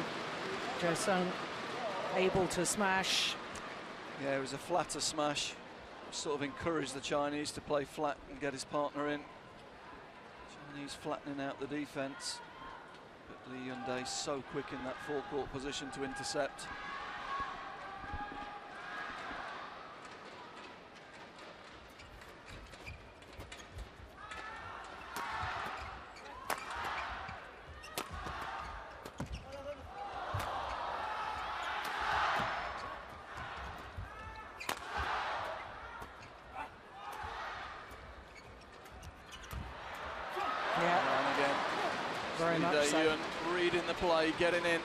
Jiasong able to smash. Yeah, it was a flatter smash. Sort of encouraged the Chinese to play flat and get his partner in. Chinese flattening out the defence. But Liuzhou so quick in that forecourt position to intercept. Very much so. Reading the play, getting in.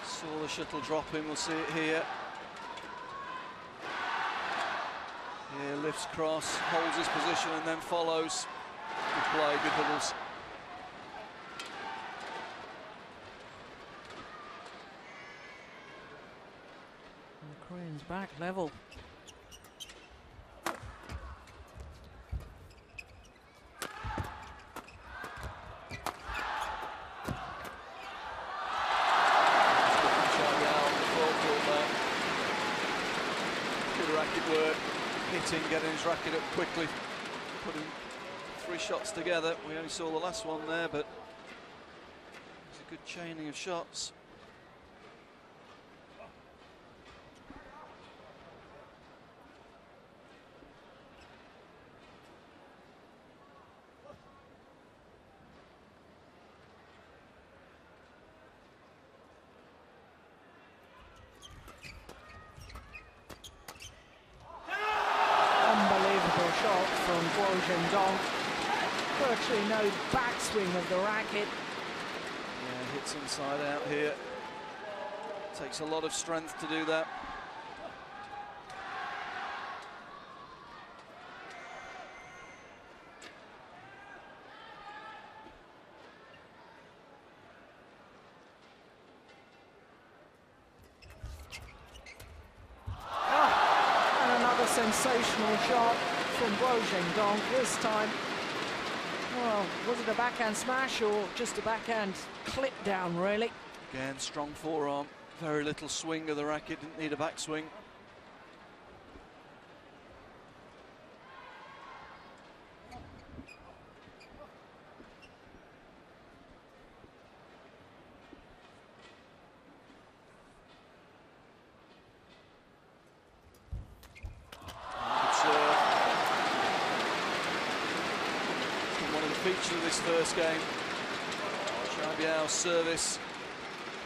Saw the shuttle drop in, we'll see it here. Here lifts cross, holds his position and then follows. Good play, good doubles. And the Koreans back level. Work, hitting, getting his racket up quickly, putting 3 shots together. We only saw the last one there, but it's a good chaining of shots. Shot from Guangxi. Virtually no backswing of the racket. Yeah, hits inside out here. Takes a lot of strength to do that. And another sensational shot from Guangxi. This time, well, was it a backhand smash or just a backhand clip down, really? Again, strong forearm, very little swing of the racket, didn't need a backswing. Feature of this first game. Xiaobiao's service.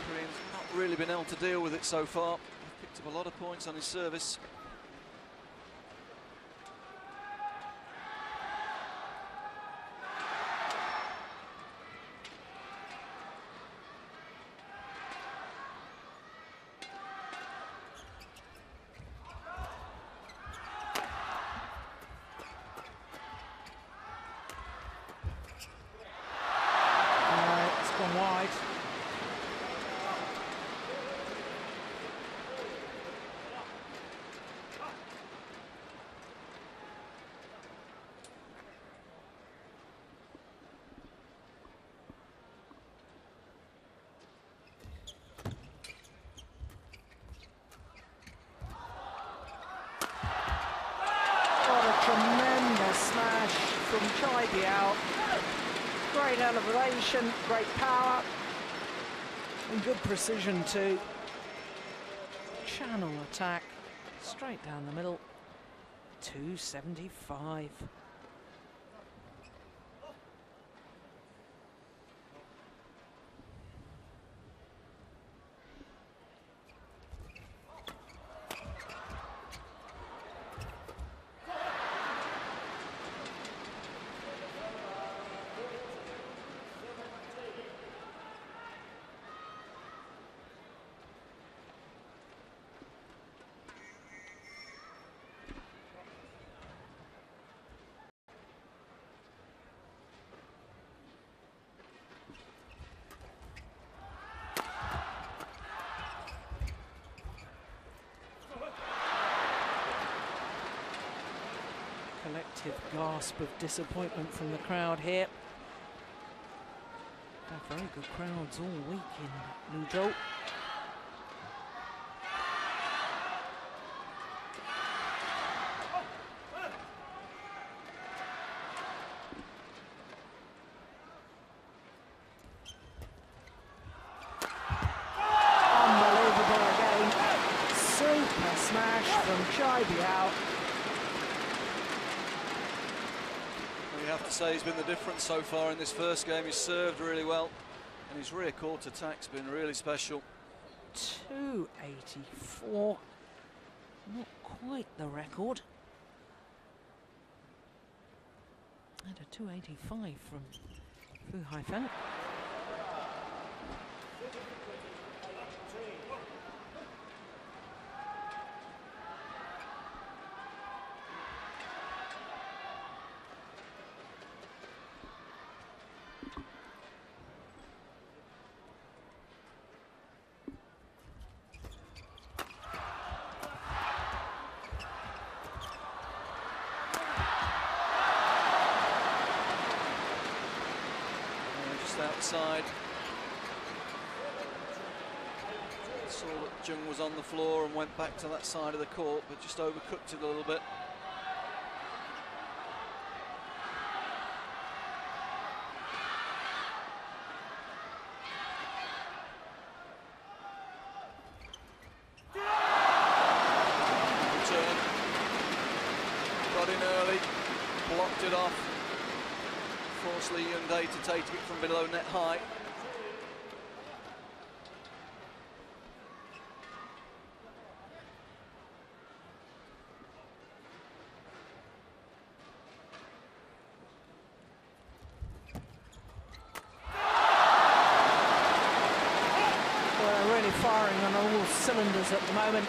Koreans not really been able to deal with it so far. He's picked up a lot of points on his service. Wide. What a tremendous smash from Xiaobiao. Great elevation, great power, and good precision too. Channel attack, straight down the middle, 275. Collective gasp of disappointment from the crowd here. Had very good crowds all week in Liuzhou. Unbelievable again. Super smash from Chai Biao. You have to say he's been the difference so far in this first game. He's served really well, and his rear court attack's been really special. 284, not quite the record. And a 285 from Fu Haifeng. Outside. Saw that Jung was on the floor and went back to that side of the court, but just overcooked it a little bit. Return. Got in early, blocked it off. Forced Li-Ning to take it from below net high. We're really firing on all cylinders at the moment.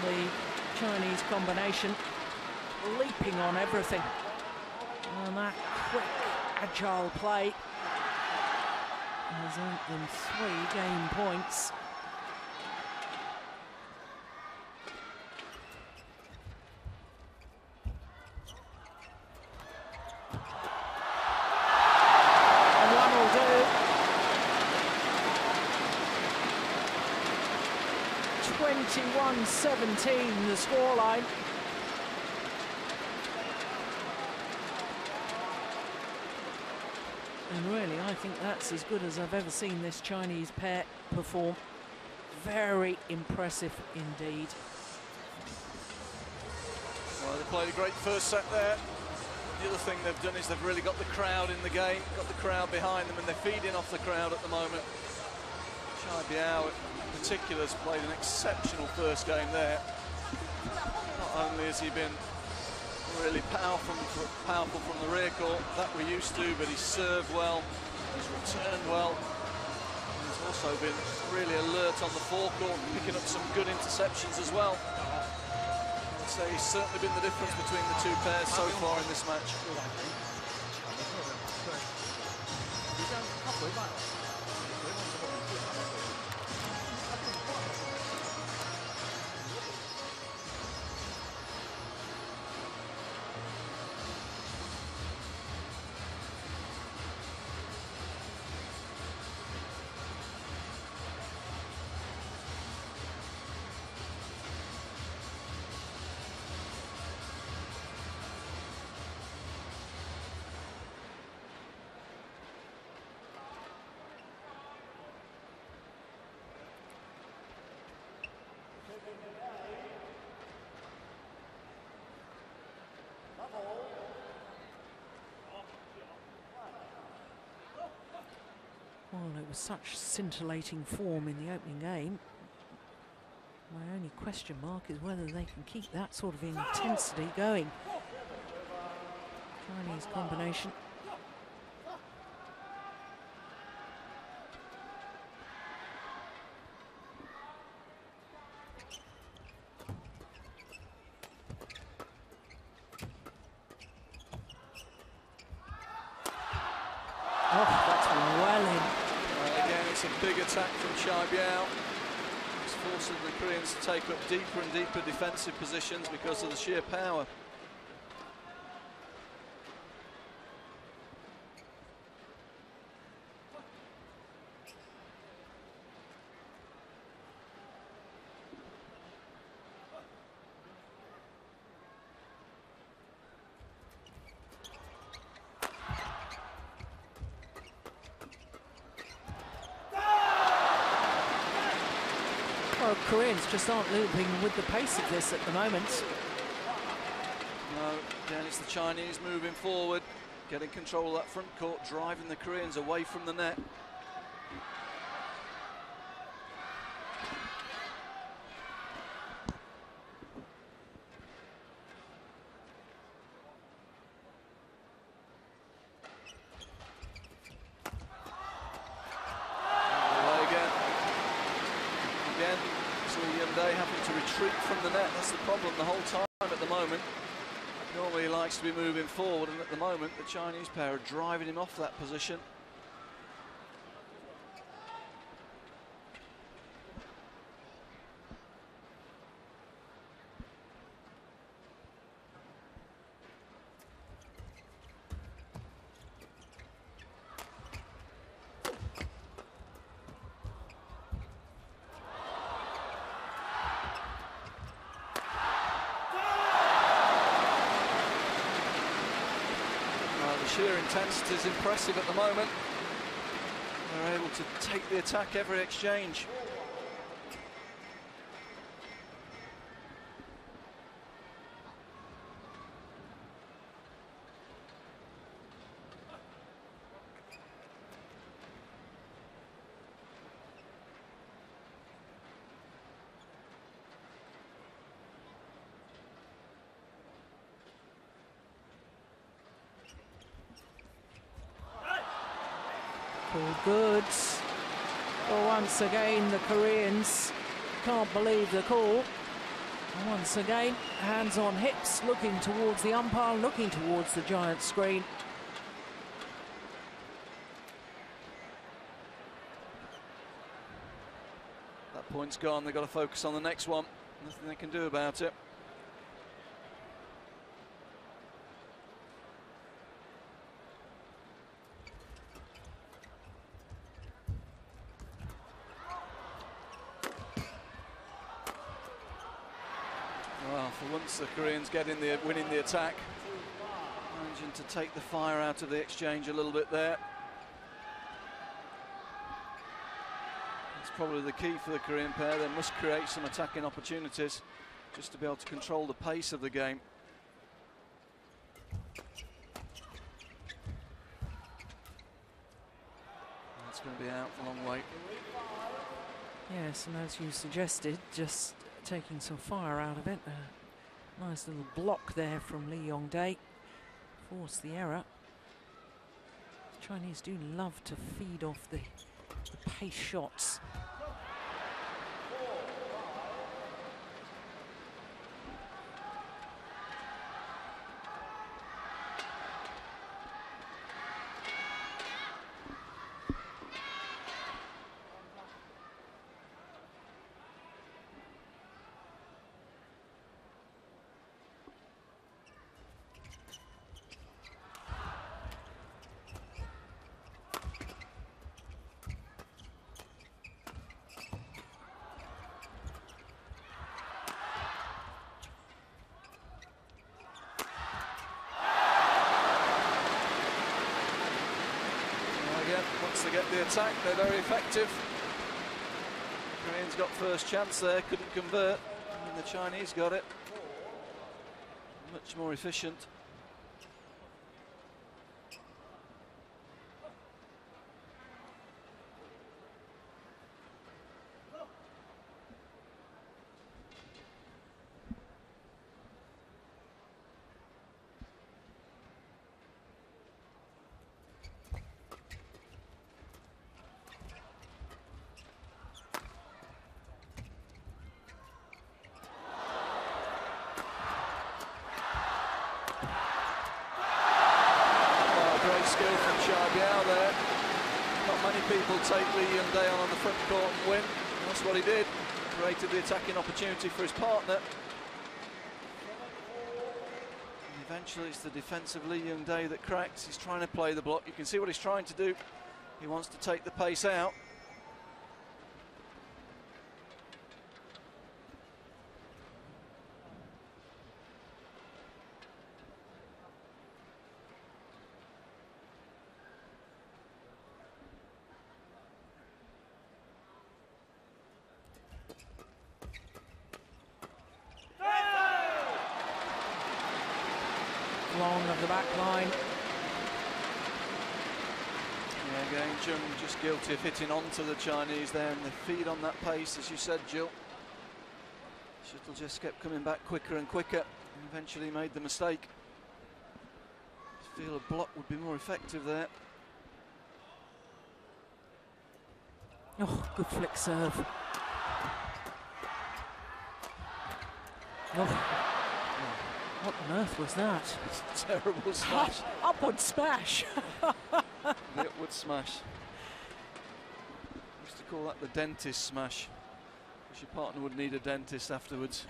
The Chinese combination leaping on everything. And that quick, agile play has earned them 3 game points. And one will do. 21-17 the scoreline. And really, I think that's as good as I've ever seen this Chinese pair perform. Very impressive indeed. Well, they played a great first set there. The other thing they've done is they've really got the crowd in the game, got the crowd behind them, and they're feeding off the crowd at the moment. Chai Biao in particular has played an exceptional first game there. Not only has he been really powerful from the rear court, that we're used to, but he's served well, he's returned well. He's also been really alert on the forecourt, picking up some good interceptions as well. I'd say he's certainly been the difference between the two pairs so far in this match. Well, it was such scintillating form in the opening game. My only question mark is whether they can keep that sort of intensity going. Chinese combination. Oh, that's well in. Again, it's a big attack from Chai Biao. It's forcing the Koreans to take up deeper and deeper defensive positions because of the sheer power. Well, Koreans just aren't looping with the pace of this at the moment. No, again, it's the Chinese moving forward, getting control of that front court, driving the Koreans away from the net. Having to retreat from the net, that's the problem the whole time at the moment. Normally he likes to be moving forward, and at the moment the Chinese pair are driving him off that position. Sheer intensity is impressive at the moment. They're able to take the attack every exchange. All good. Well, once again, the Koreans can't believe the call. And once again, hands on hips, looking towards the umpire, looking towards the giant screen. That point's gone, they've got to focus on the next one. Nothing they can do about it. Well, for once the Koreans winning the attack, managing to take the fire out of the exchange a little bit there. It's probably the key for the Korean pair. They must create some attacking opportunities just to be able to control the pace of the game. That's going to be out a long way. Yes, and as you suggested, just taking some fire out of it. A nice little block there from Li-Ning. Forced the error. The Chinese do love to feed off the pace shots. Once they get the attack, they're very effective. Koreans got first chance there, couldn't convert. And the Chinese got it. Much more efficient. Skill from Xia Biao there. Not many people take Li-Ning on the front court and win. That's what he did. Created the attacking opportunity for his partner. And eventually it's the defense of Li-Ning that cracks. He's trying to play the block. You can see what he's trying to do. He wants to take the pace out. long of the back line. Yeah, again, Jung just guilty of hitting onto the Chinese there, and they feed on that pace, as you said, Jill. Shuttle just kept coming back quicker and quicker, and eventually made the mistake. I feel a block would be more effective there. Oh, good flick serve. Oh, what on earth was that? It's a terrible smash. Upward smash. The upward smash. Used to call that the dentist smash, because your partner would need a dentist afterwards.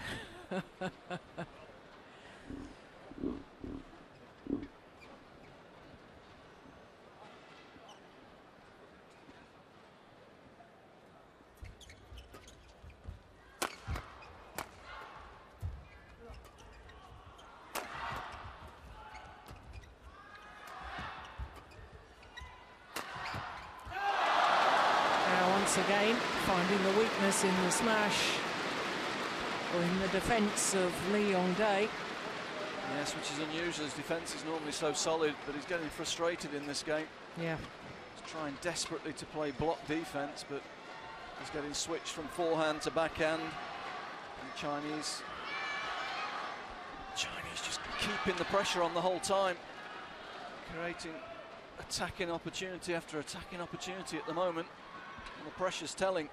Again, finding the weakness in the smash or in the defence of Li-Ning. Yes, which is unusual. His defence is normally so solid, but he's getting frustrated in this game. Yeah. He's trying desperately to play block defence, but he's getting switched from forehand to backhand. And Chinese just keeping the pressure on the whole time, creating attacking opportunity after attacking opportunity at the moment. And the pressure's telling.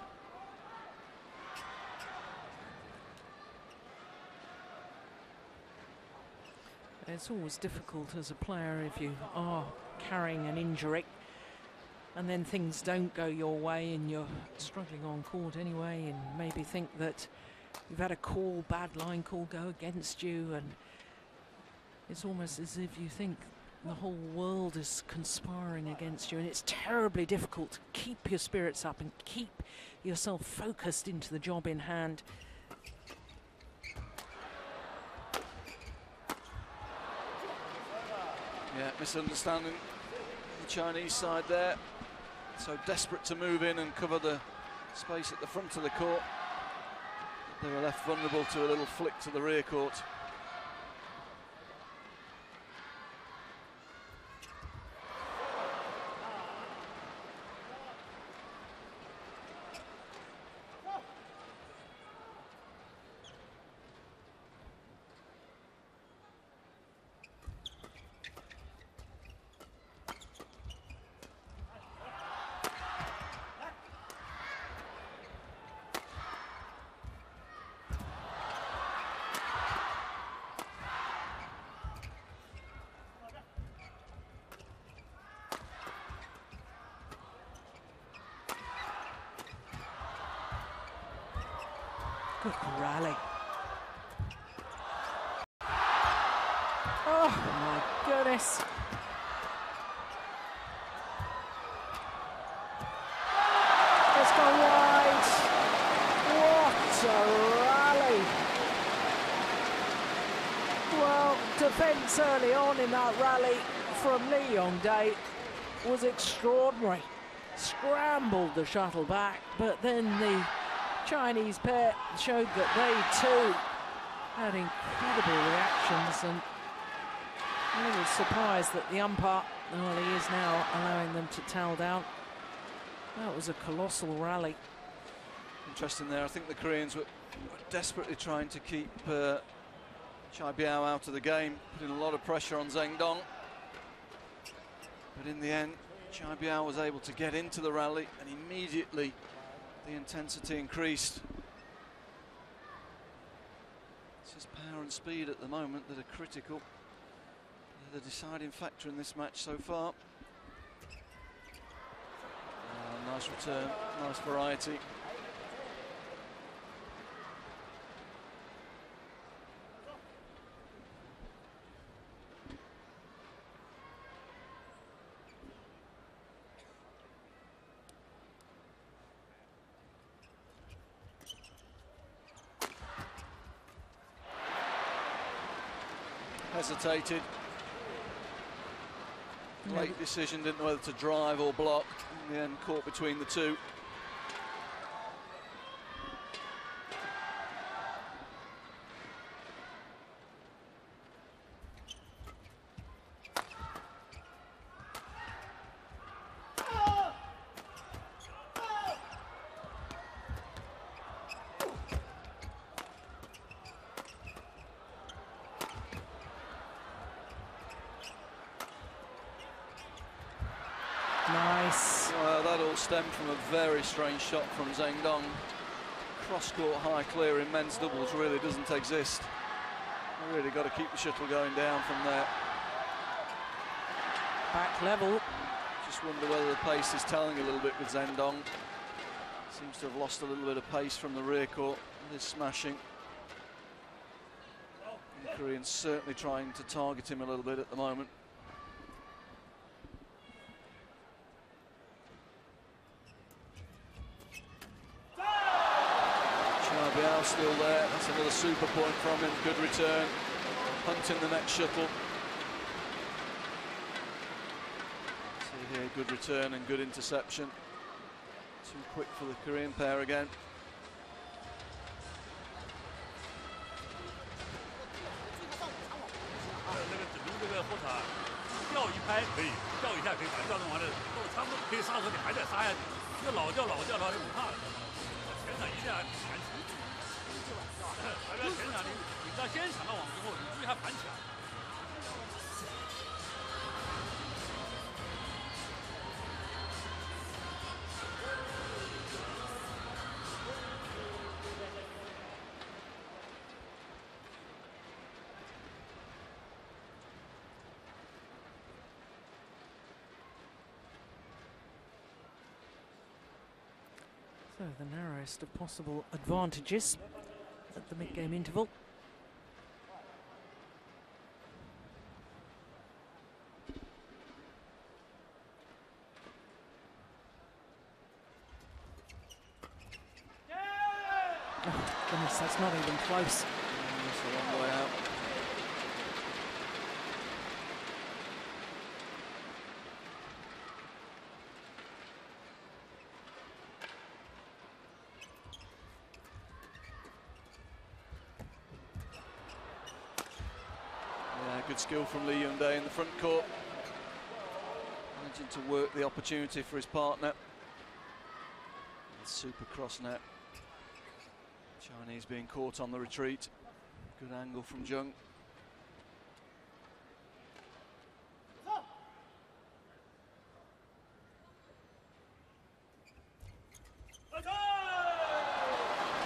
It's always difficult as a player if you are carrying an injury and then things don't go your way and you're struggling on court anyway, and maybe think that you've had a bad line call go against you, and it's almost as if you think the whole world is conspiring against you, and it's terribly difficult to keep your spirits up and keep yourself focused into the job in hand. Yeah, misunderstanding the Chinese side there. So desperate to move in and cover the space at the front of the court. They were left vulnerable to a little flick to the rear court. Good rally. Oh my goodness. It's gone wide. What a rally. Well, defence early on in that rally from Li-Ning was extraordinary. Scrambled the shuttle back, but then the Chinese pair showed that they too had incredible reactions, and a little surprised that the umpire, well, he is now allowing them to towel down. That was a colossal rally. Interesting there. I think the Koreans were desperately trying to keep Chai Biao out of the game, putting a lot of pressure on Zheng Dong. But in the end, Chai Biao was able to get into the rally, and immediately the intensity increased. It's just power and speed at the moment that are critical. They're the deciding factor in this match so far. Nice return, nice variety. Hesitated. Late decision, didn't know whether to drive or block. In the end, caught between the two. miss. Well, that all stemmed from a very strange shot from Zheng Dong. Cross-court high clear in men's doubles really doesn't exist. Really got to keep the shuttle going down from there. Back level. Just wonder whether the pace is telling a little bit with Zheng Dong. Seems to have lost a little bit of pace from the rear court. This smashing. The Koreans certainly trying to target him a little bit at the moment. Biao still there. That's another super point from him. Good return. Hunting the next shuttle. See here, good return and good interception. Too quick for the Korean pair again. 后场吊一拍可以，吊一下可以，把它吊动完了，差不多可以刹车，你还得刹下去。这个老吊的话就不怕了。前场一定要盘起，还不要前场你知道先抢到网之后，你注意它盘起来。 So the narrowest of possible advantages at the mid-game interval. Oh goodness, that's not even close. That's a long way out. Good skill from Liuzhou in the front court. Managing to work the opportunity for his partner. Super cross net. Chinese being caught on the retreat. Good angle from Zheng.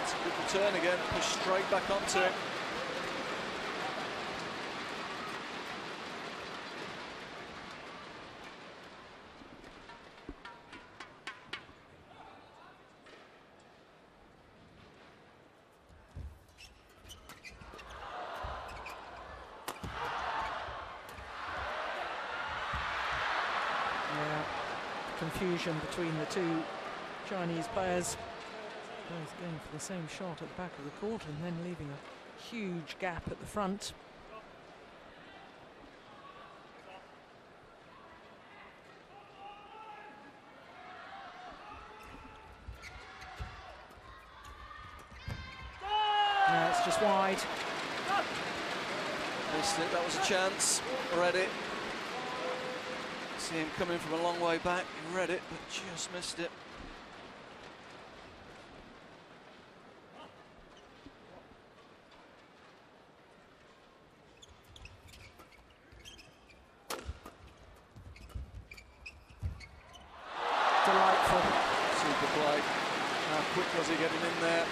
It's a good return again. Push straight back onto him. Confusion between the two Chinese players, both going for the same shot at the back of the court and then leaving a huge gap at the front. No, it's just wide. Missed it, that was a chance. Read it. See him coming from a long way back, he read it, but just missed it. Delightful. Super play. How quick was he getting in there?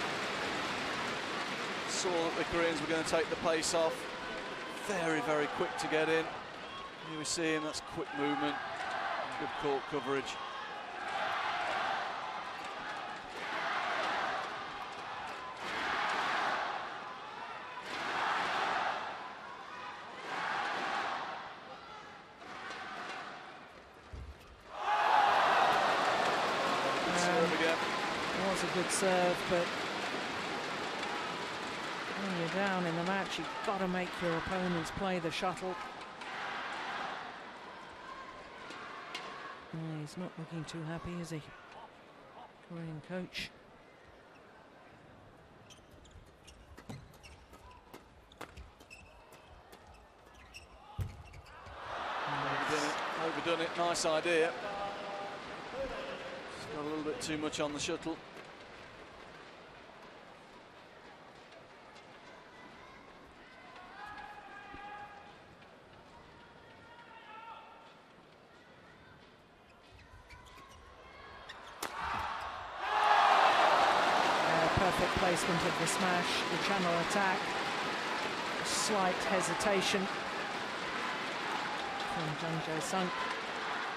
Saw that the Koreans were going to take the pace off. Very, very quick to get in. Here we see him, that's quick movement, good court coverage. Good serve again. It was a good serve, but when you're down in the match, you've got to make your opponents play the shuttle. He's not looking too happy, is he? Korean coach. Overdone it, nice idea. Just got a little bit too much on the shuttle. perfect placement of the smash, the channel attack. Slight hesitation from Zhang Jae-sung.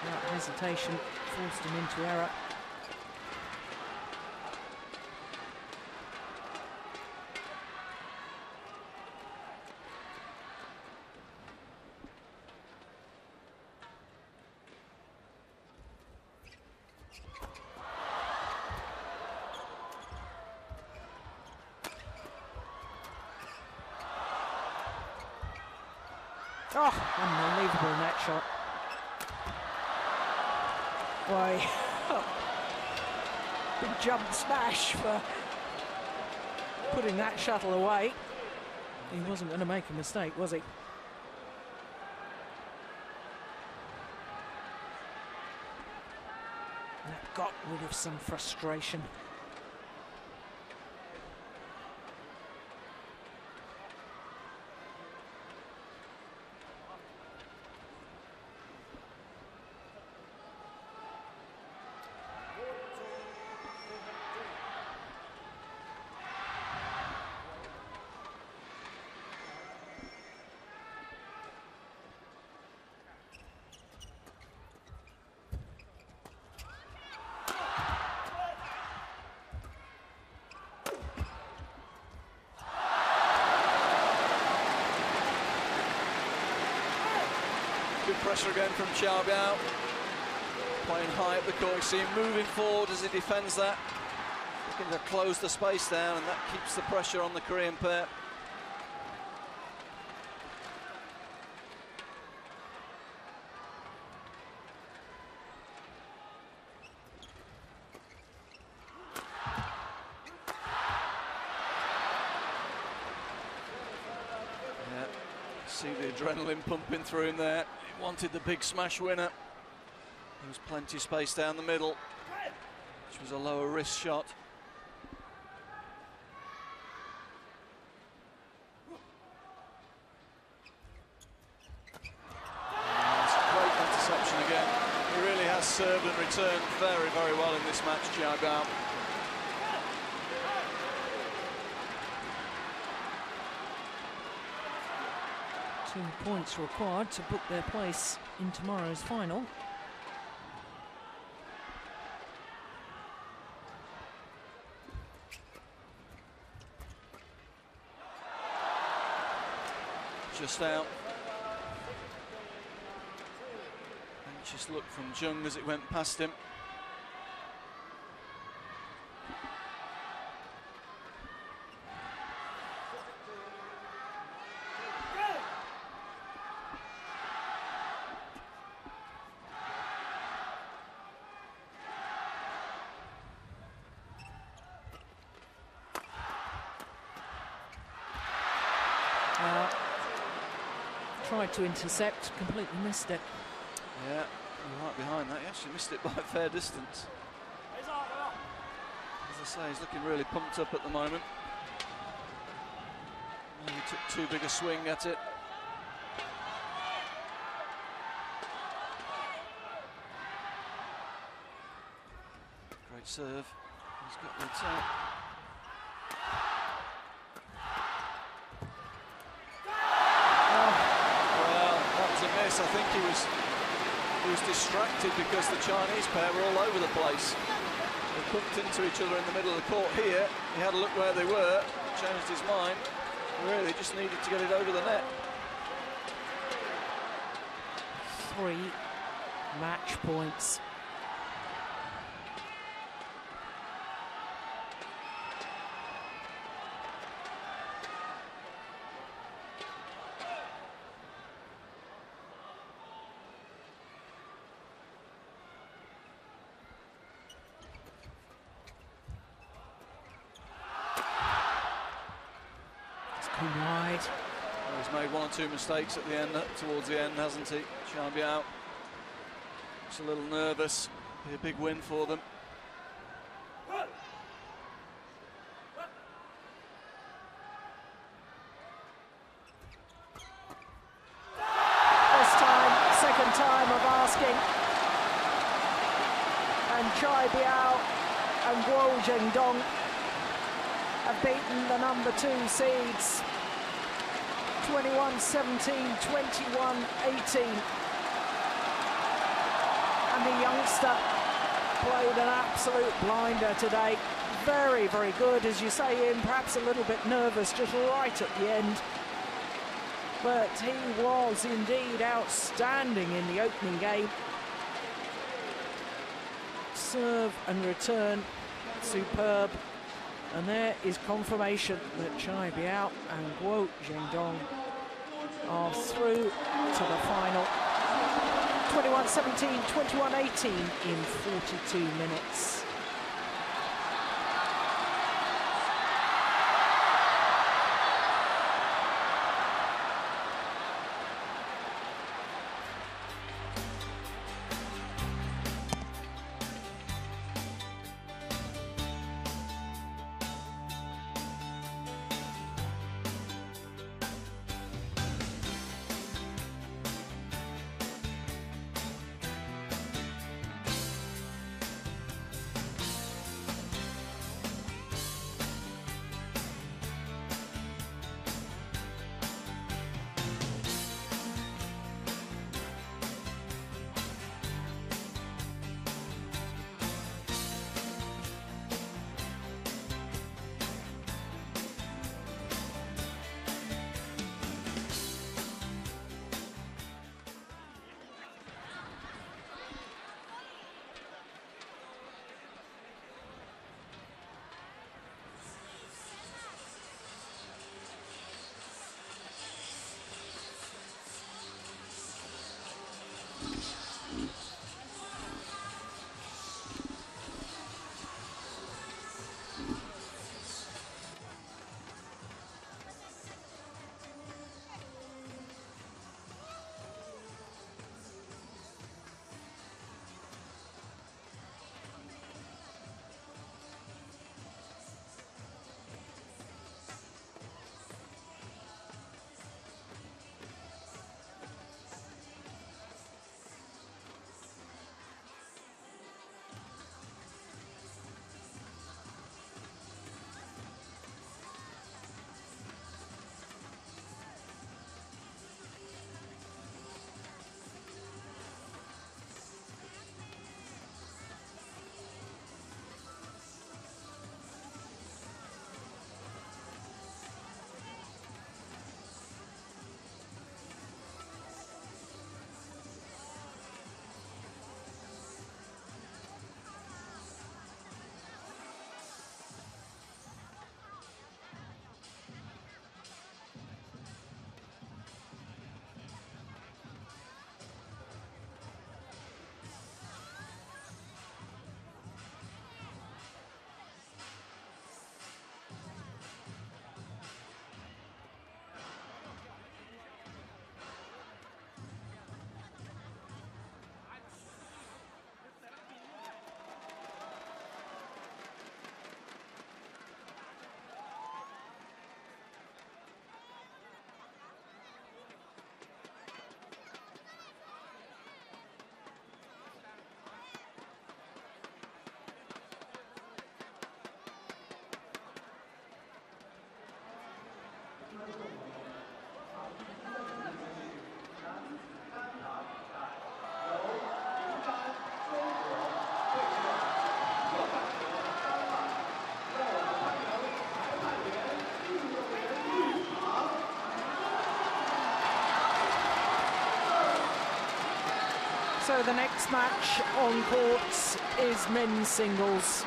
That hesitation forced him into error. Oh, unbelievable net shot. Why, big jump smash for putting that shuttle away. He wasn't going to make a mistake, was he? And that got rid of some frustration. Good pressure again from Xiao Biao. Playing high up the court. You see him moving forward as he defends that. Looking to close the space down, and that keeps the pressure on the Korean pair. Yeah, see the adrenaline pumping through him there. He wanted the big smash winner. There was plenty of space down the middle, which was a lower risk shot. That's a great interception again. He really has served and returned very, very well in this match, Xiao Biao. 2 points required to book their place in tomorrow's final. Just out. Anxious look from Jung as it went past him. Tried to intercept, completely missed it. Yeah, you're right behind that. He actually missed it by a fair distance. As I say, he's looking really pumped up at the moment. Maybe took too big a swing at it. Great serve. He's got the attack. I think he was distracted because the Chinese pair were all over the place. They bumped into each other in the middle of the court here. He had a look where they were, changed his mind. Really just needed to get it over the net. 3 match points. Wide. Well, he's made 1 or 2 mistakes at the end, towards the end, hasn't he? Xiao Biao. Looks a little nervous. Be a big win for them. This time, second time of asking. And Chai Biao and Guo Zhendong have beaten the number 2 seeds 21-17, 21-18. And the youngster played an absolute blinder today. Very, very good, as you say, Ian, perhaps a little bit nervous just right at the end. But he was indeed outstanding in the opening game. Serve and return, superb. And there is confirmation that Chai Biao and Guo Zhendong are through to the final. 21-17, 21-18 in 42 minutes. So the next match on courts is men's singles.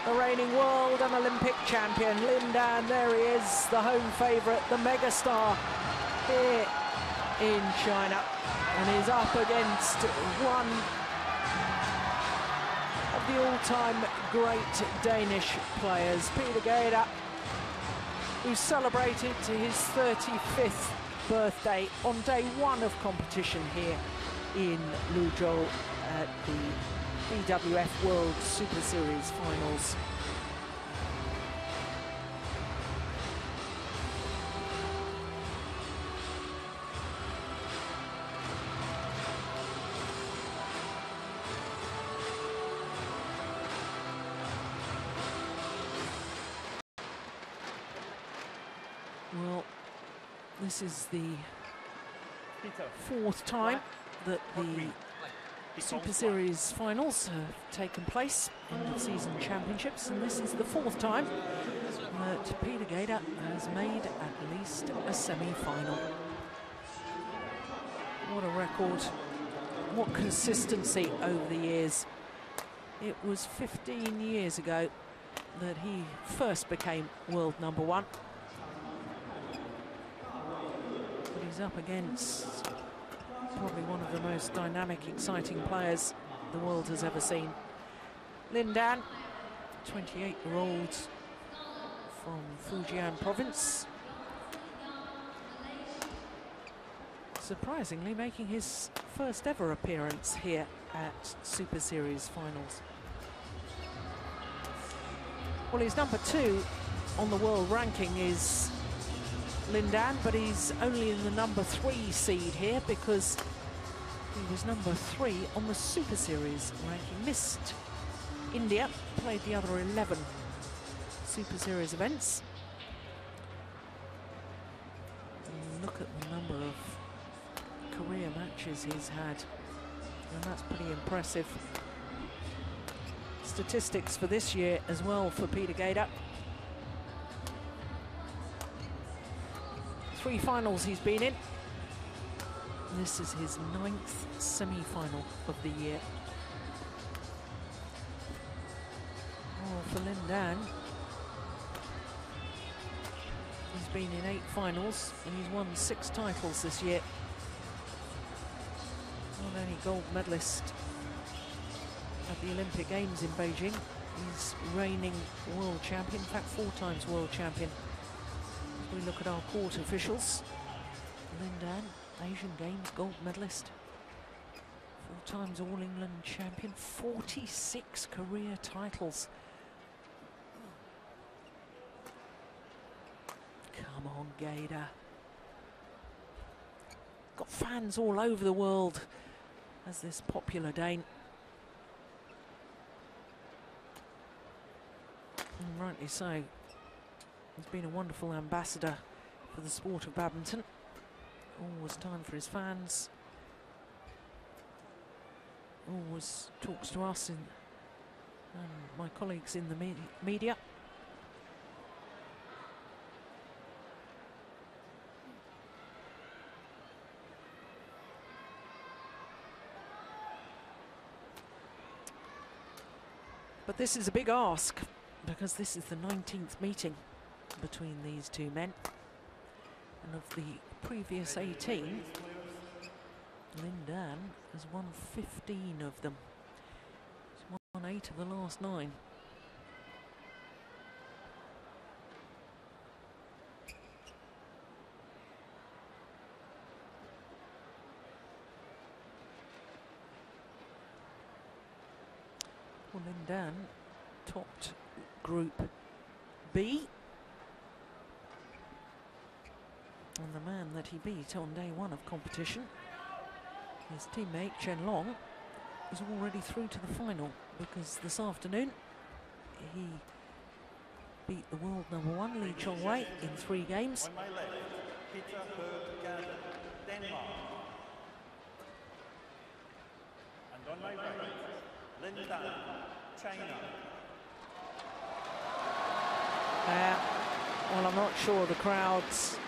The reigning world and Olympic champion Lin Dan, there he is, the home favourite, the megastar here in China, and is up against one of the all-time great Danish players, Peter Gade, who celebrated his 35th birthday on day 1 of competition here in Liuzhou at the BWF World Superseries Finals. Well, this is the fourth time that the Super Series finals have taken place, end of season championships, and this is the fourth time that Peter Gader has made at least a semi-final. What a record, what consistency over the years. It was 15 years ago that he first became world number one. But he's up against probably one of the most dynamic, exciting players the world has ever seen. Lin Dan, 28-year-old from Fujian province. Surprisingly making his first ever appearance here at Super Series finals. Well, he's number 2 on the world ranking is Lin Dan, but he's only in the number 3 seed here because he was number 3 on the Super Series ranking. Missed India, played the other 11 Super Series events. And look at the number of career matches he's had, and that's pretty impressive. Statistics for this year as well for Peter Gader. 3 finals he's been in. This is his 9th semi-final of the year. Oh, for Lin Dan, he's been in 8 finals and he's won 6 titles this year. Not only gold medalist at the Olympic Games in Beijing, he's reigning world champion, in fact 4 times world champion. As we look at our court officials, Lin Dan, Asian Games gold medalist, 4 times All England champion, 46 career titles. Come on, Gader. Got fans all over the world as this popular Dane. And rightly so. He's been a wonderful ambassador for the sport of badminton. Always time for his fans. Always talks to us and my colleagues in the media. But this is a big ask, because this is the 19th meeting between these 2 men. And of the previous 18, Lin Dan has won 15 of them. He's won 8 of the last 9. Well, Lin Dan topped Group B. And the man that he beat on day 1 of competition, his teammate Chen Long, is already through to the final, because this afternoon he beat the world number 1 Li Chongwei in 3 games. On my left, Peter Canada, Denmark. And on my right, Lin Dan, China. Well, I'm not sure the crowds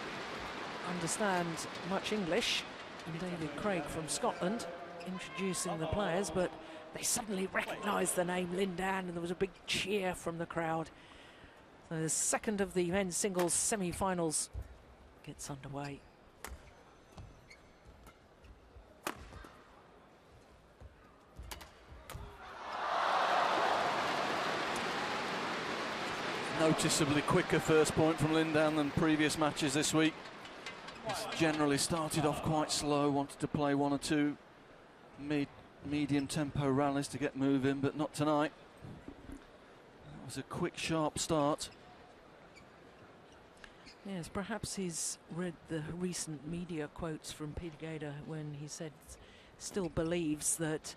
understand much English. And David Craig from Scotland introducing the players, but they suddenly recognised the name Lin Dan and there was a big cheer from the crowd. So the second of the men's singles semi-finals gets underway. Noticeably quicker first point from Lin Dan than previous matches this week. He's generally started off quite slow, wanted to play 1 or 2 medium tempo rallies to get moving, but not tonight. That was a quick, sharp start. Yes, perhaps he's read the recent media quotes from Peter Gader when he said still believes that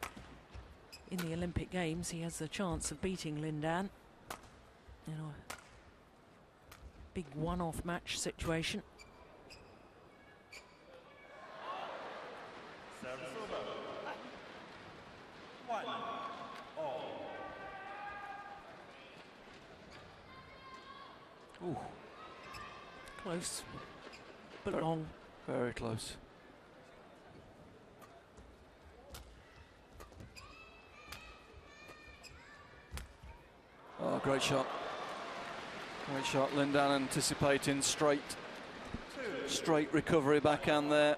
in the Olympic Games he has the chance of beating Lin Dan. You know, big one-off match situation. Service over. 1-all. Ooh, Close, but long. very close. Oh, great shot. Great shot. Lindan anticipating straight recovery backhand there.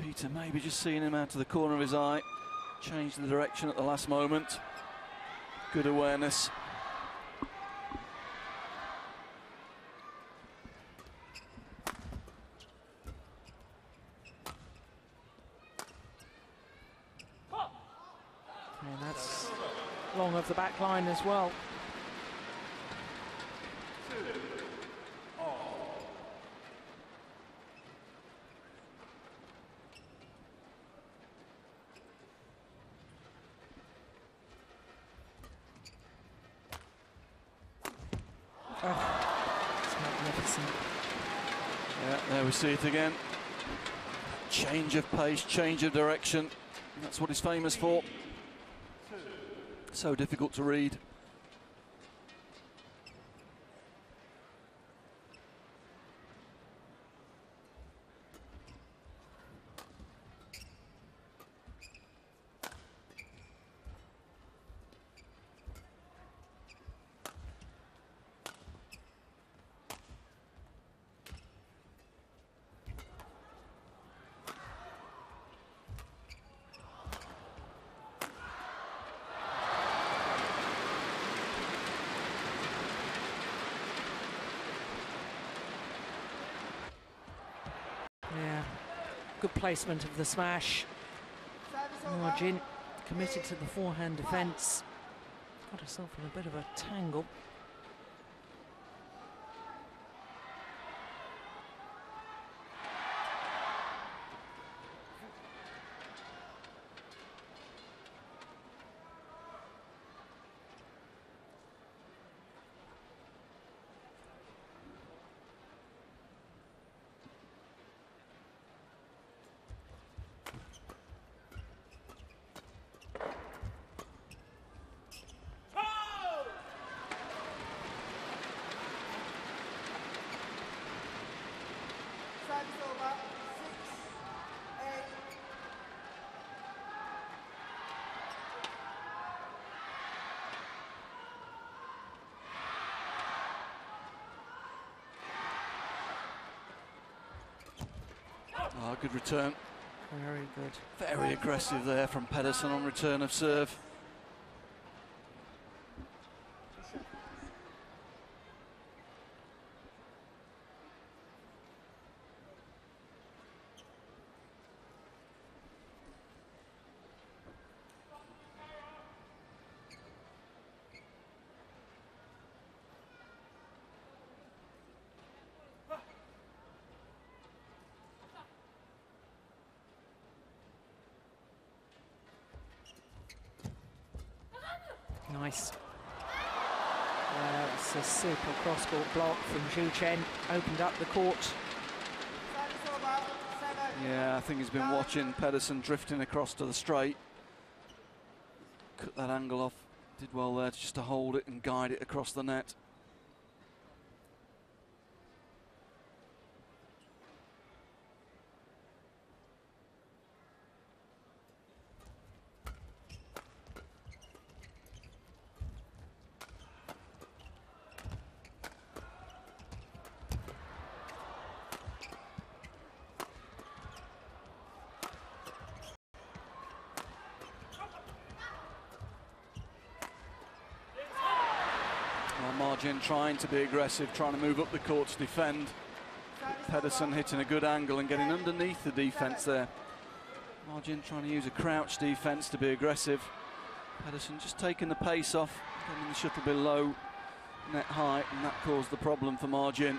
Peter maybe just seeing him out of the corner of his eye. Changed the direction at the last moment. Good awareness. And that's long of the back line as well. Oh, it's magnificent. Yeah, there we see it again. Change of pace, change of direction. That's what he's famous for. So difficult to read. Yeah, good placement of the smash. Margin committed to the forehand defence. Got herself in a bit of a tangle. Service over. 6-8. Oh, good return. Very good. Very aggressive there from Pedersen on return of serve. Nice. It's a super cross-court block from Zhu Chen. Opened up the court. Service over. 7. Yeah, I think he's been watching Pedersen drifting across to the straight. Cut that angle off. Did well there just to hold it and guide it across the net. Margin trying to be aggressive, trying to move up the court to defend. Pedersen hitting a good angle and getting underneath the defence there. Margin trying to use a crouch defence to be aggressive. Pedersen just taking the pace off, getting the shuttle below net height, and that caused the problem for Margin.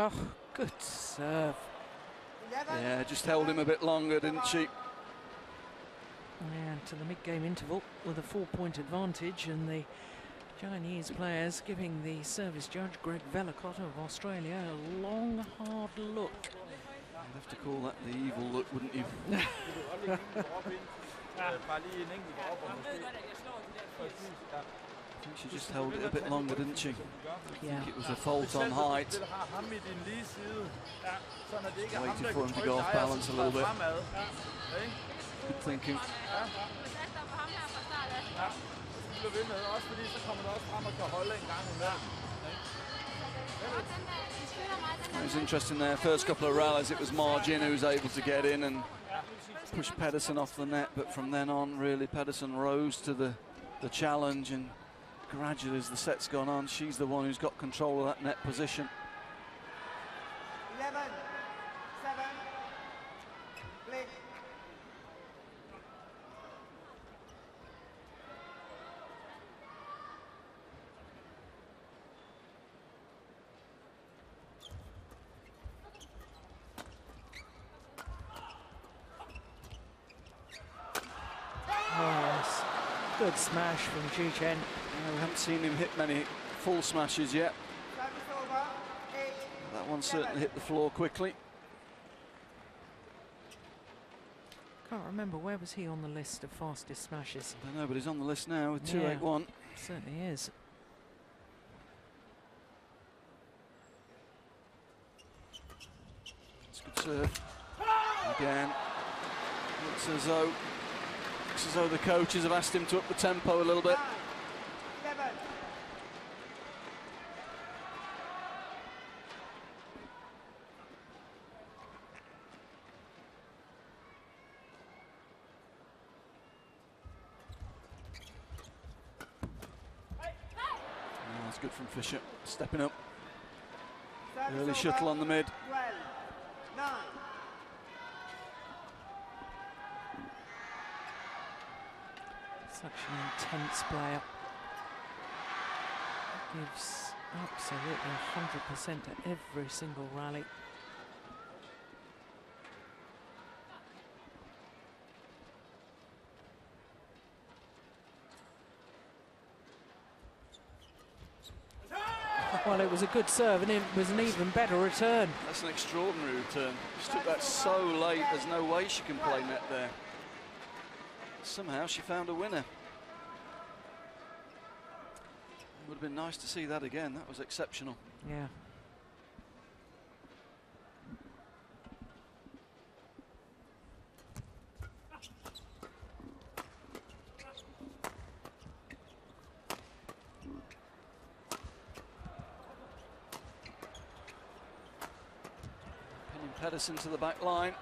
Oh, good serve. Yeah, just held him a bit longer, didn't she? Yeah, to the mid-game interval with a 4-point advantage, and the Chinese players giving the service judge, Greg Vellacott of Australia, a long, hard look. You'd have to call that the evil look, wouldn't you? I think she just held it a bit longer, didn't she? Yeah. I think it was a fault on height. Waited for him to go off balance a little bit. Good thinking. It was interesting there, first couple of rallies it was Margin who was able to get in and push Pedersen off the net, but from then on really Pedersen rose to the challenge, and gradually as the set's gone on, she's the one who's got control of that net position. 11, 7, play. Oh, yes. Good smash from Zhu Chen. We haven't seen him hit many full smashes yet. Service over. 8. That one certainly hit the floor quickly. Can't remember, where was he on the list of fastest smashes? I don't know, but he's on the list now with Yeah. 281. Certainly is. It's a good serve. Again. Looks as though the coaches have asked him to up the tempo a little bit. 11. Oh, that's good from Fisher, stepping up. Service Early over. shuttle on the mid. 12, 9. Such an intense player. Gives absolutely 100% to every single rally. Well, it was a good serve, and it was an even better return. That's an extraordinary return. She took that so late, there's no way she can play net there. Somehow she found a winner. Would have been nice to see that again. That was exceptional. Yeah. Pinning Pedersen to the back line.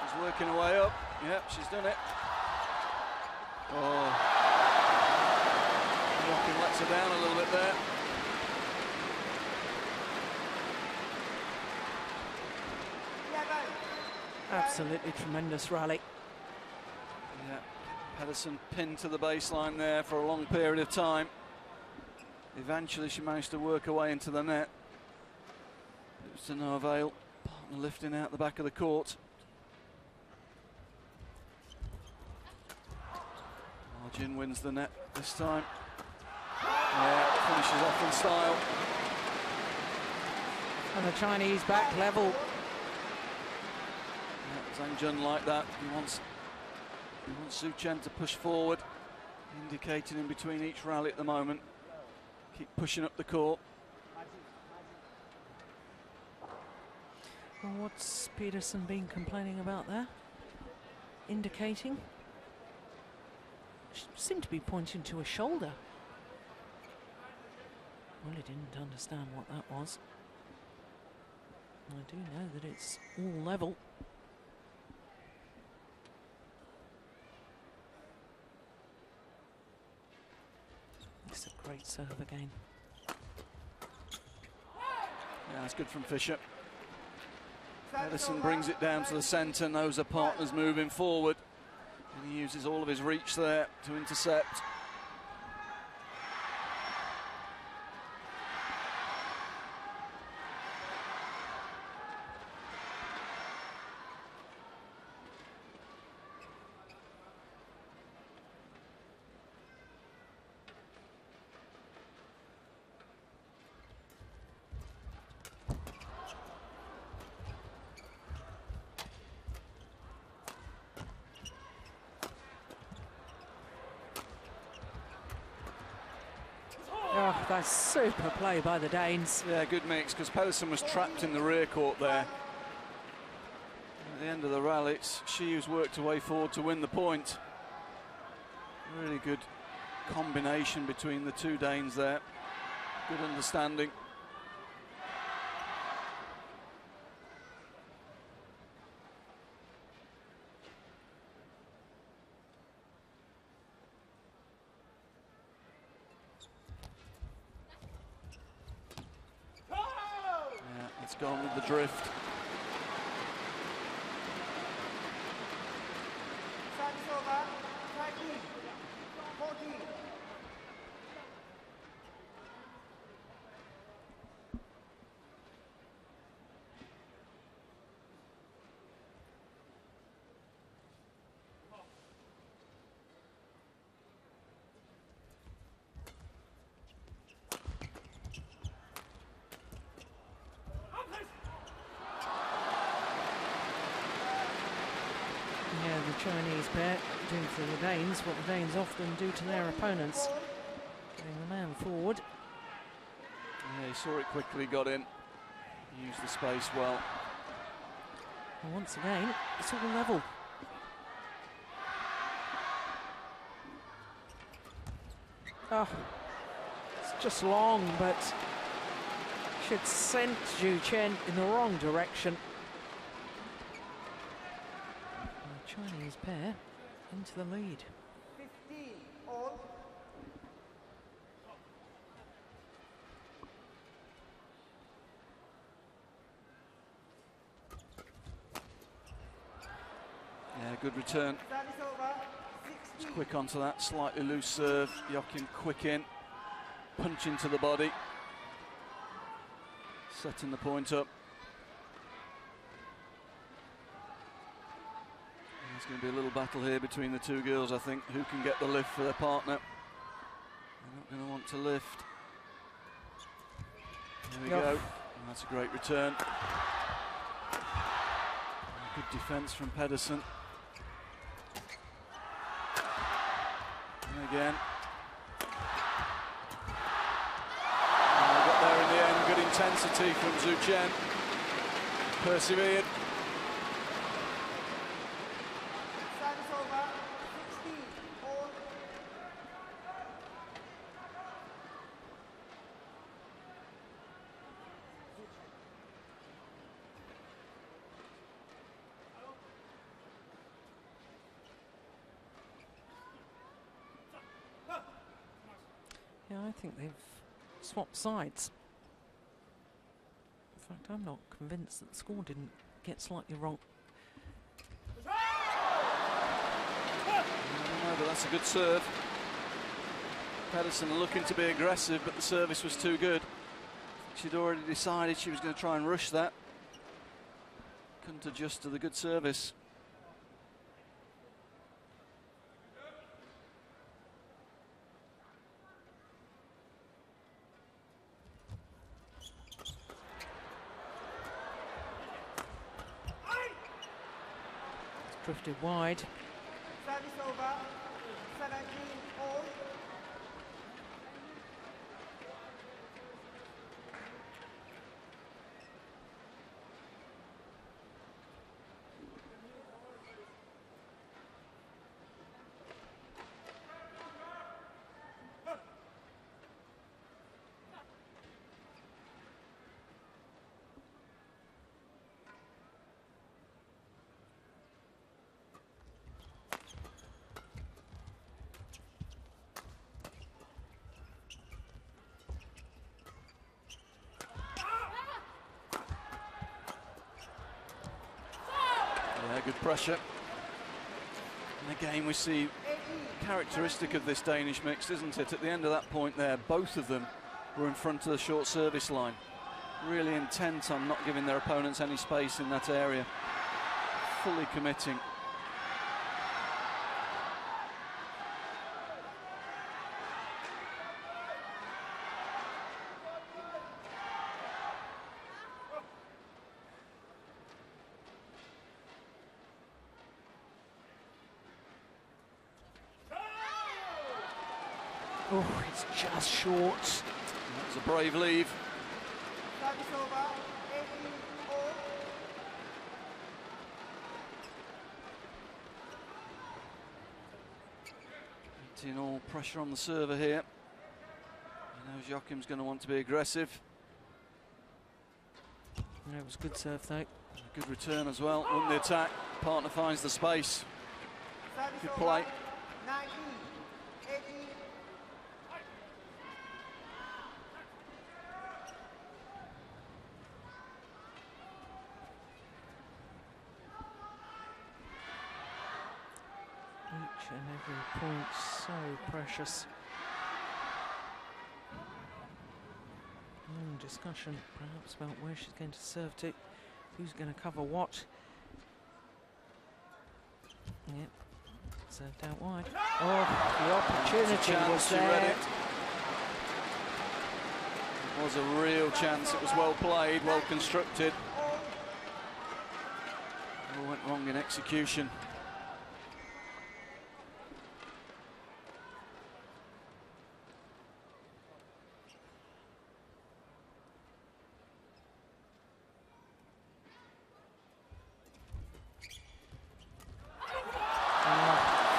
She's working her way up. Yep, she's done it. Oh. Joachim lets her down a little bit there. Absolutely tremendous rally. Yeah, Pedersen pinned to the baseline there for a long period of time. Eventually she managed to work her way into the net. It was to no avail. Partner lifting out the back of the court. Margin wins the net this time. Yeah, finishes off in style. And the Chinese back level. Yeah, Zhang Jun like that. He wants Zhu Chen to push forward, indicating in between each rally at the moment. Keep pushing up the court. Well, what's Pedersen been complaining about there? Indicating? She seemed to be pointing to a shoulder. Well, he didn't understand what that was. I do know that it's all level. It's a great serve again. Yeah, that's good from Fisher. Pedersen brings it down to the centre, knows her partner's moving forward, and he uses all of his reach there to intercept. That's super play by the Danes. Yeah, good mix, because Pedersen was trapped in the rear court there. At the end of the rally, it's she who's worked her way forward to win the point. Really good combination between the two Danes there. Good understanding. Yeah, it's gone with the drift. Service over, 13, 14. Yeah, the Chinese pair doing for the Danes what the Danes often do to their opponents. Getting the man forward. Yeah, he saw it quickly, got in, used the space well. And once again, it's all level. Oh, it's just long, but should send Zhu Chen in the wrong direction. The Chinese pair into the lead. 15, all. Yeah, good return. Service over, It's 16. quick onto that, slightly loose serve. Joachim quick in, punch into the body. Setting the point up. There's going to be a little battle here between the two girls, I think. Who can get the lift for their partner? They're not going to want to lift. There we Yep. go. And that's a great return. Good defence from Pedersen. And again. And we got there in the end. Good intensity from Zhu Chen. Persevered. Service over, 16, all. Yeah, I think they've swapped sides. In fact, I'm not convinced that the score didn't get slightly wrong. No, but that's a good serve. Pedersen looking to be aggressive, but the service was too good. She'd already decided she was going to try and rush that. Couldn't adjust to the good service. It's drifted wide. Service over, 17, all. Yeah, good pressure. And again, we see characteristic of this Danish mix, isn't it? At the end of that point there, both of them were in front of the short service line. Really intent on not giving their opponents any space in that area. Fully committing. Oh, it's just short. It's a brave leave. Service over, 18-all. 18-all, pressure on the server here. You know Joachim's going to want to be aggressive. That was good serve though. Good return as well. Won the attack. Partner finds the space. Service Good over, play. 19-18. Each and every point so precious. Long discussion perhaps about where she's going to serve to, who's going to cover what. Yep, served out wide. Oh, the opportunity was She read there. it. It was a real chance. It was well played, well constructed. All went wrong in execution.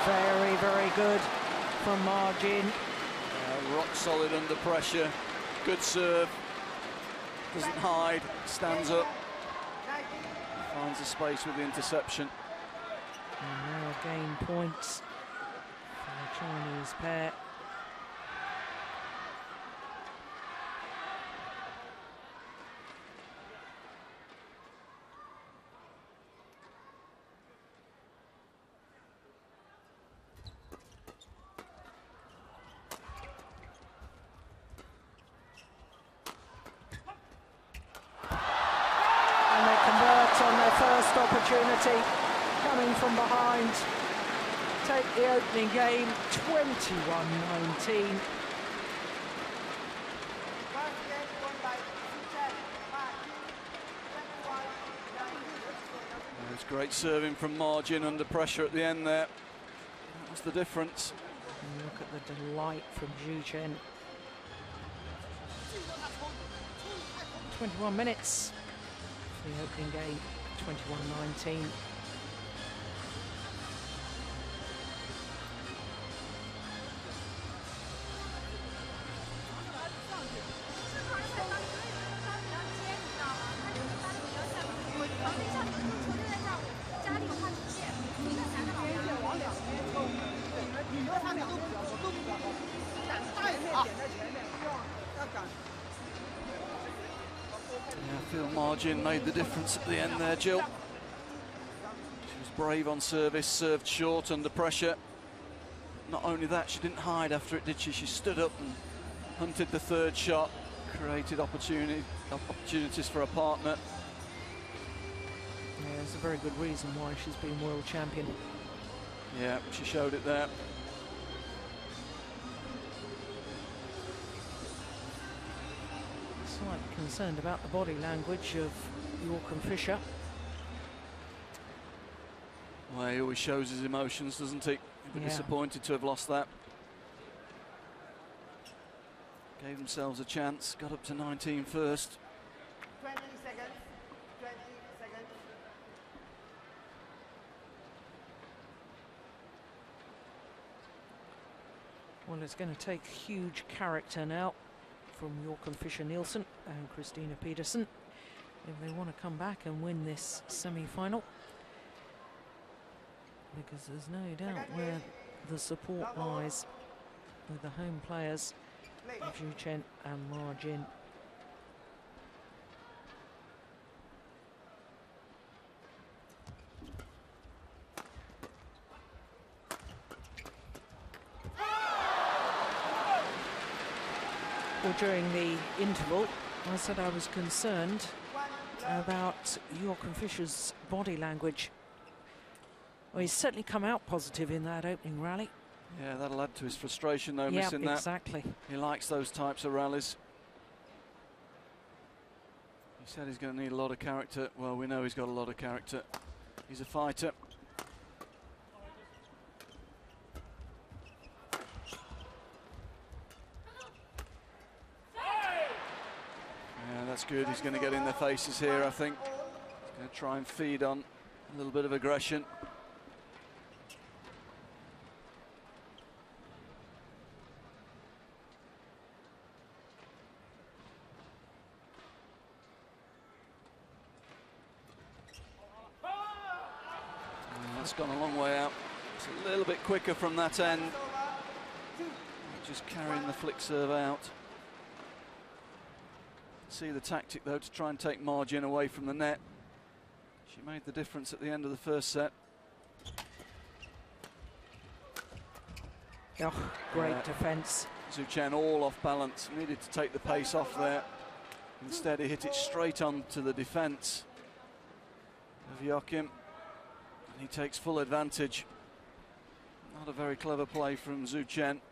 Very, very good from Margin. Rock solid under pressure. Good serve. Doesn't hide. Stands up. Finds a space with the interception. And now gain points for the Chinese pair. On their first opportunity, coming from behind, take the opening game, 21-19. It's great serving from Margin under pressure at the end there. That was the difference. And look at the delight from Zhu Chen. 21 minutes. The opening game, 21-19. I feel Margin made the difference at the end there, Jill. She was brave on service, served short under pressure. Not only that, she didn't hide after it, did she? She stood up and hunted the third shot, created opportunities for a partner. Yeah, there's a very good reason why she's been world champion. Yeah, she showed it there. Slightly concerned about the body language of York and Fisher. Well, he always shows his emotions, doesn't he? He'd be Yeah. disappointed to have lost that. Gave themselves a chance, got up to 19 first. 20 seconds. 20 seconds. Well, it's going to take huge character now from York and Fisher Nielsen and Christina Peterson if they want to come back and win this semi-final, because there's no doubt where the support lies with the home players, Zhu Chen and Ma Jin. Well, during the interval, I said I was concerned about York and Fisher's body language. Well, he's certainly come out positive in that opening rally. Yeah, that'll add to his frustration though, Yeah, missing that. exactly. He likes those types of rallies. He said he's going to need a lot of character. Well, we know he's got a lot of character. He's a fighter. that's good. He's going to get in their faces here, I think. He's going to try and feed on a little bit of aggression. That's gone a long way out. It's a little bit quicker from that end. Just carrying the flick serve out. See the tactic though to try and take margin away from the net. She made the difference at the end of the first set. Oh, great defence. Zhu Chen all off balance, needed to take the pace off there. Instead he hit it straight onto the defence of Joachim. And he takes full advantage. Not a very clever play from Zhu Chen.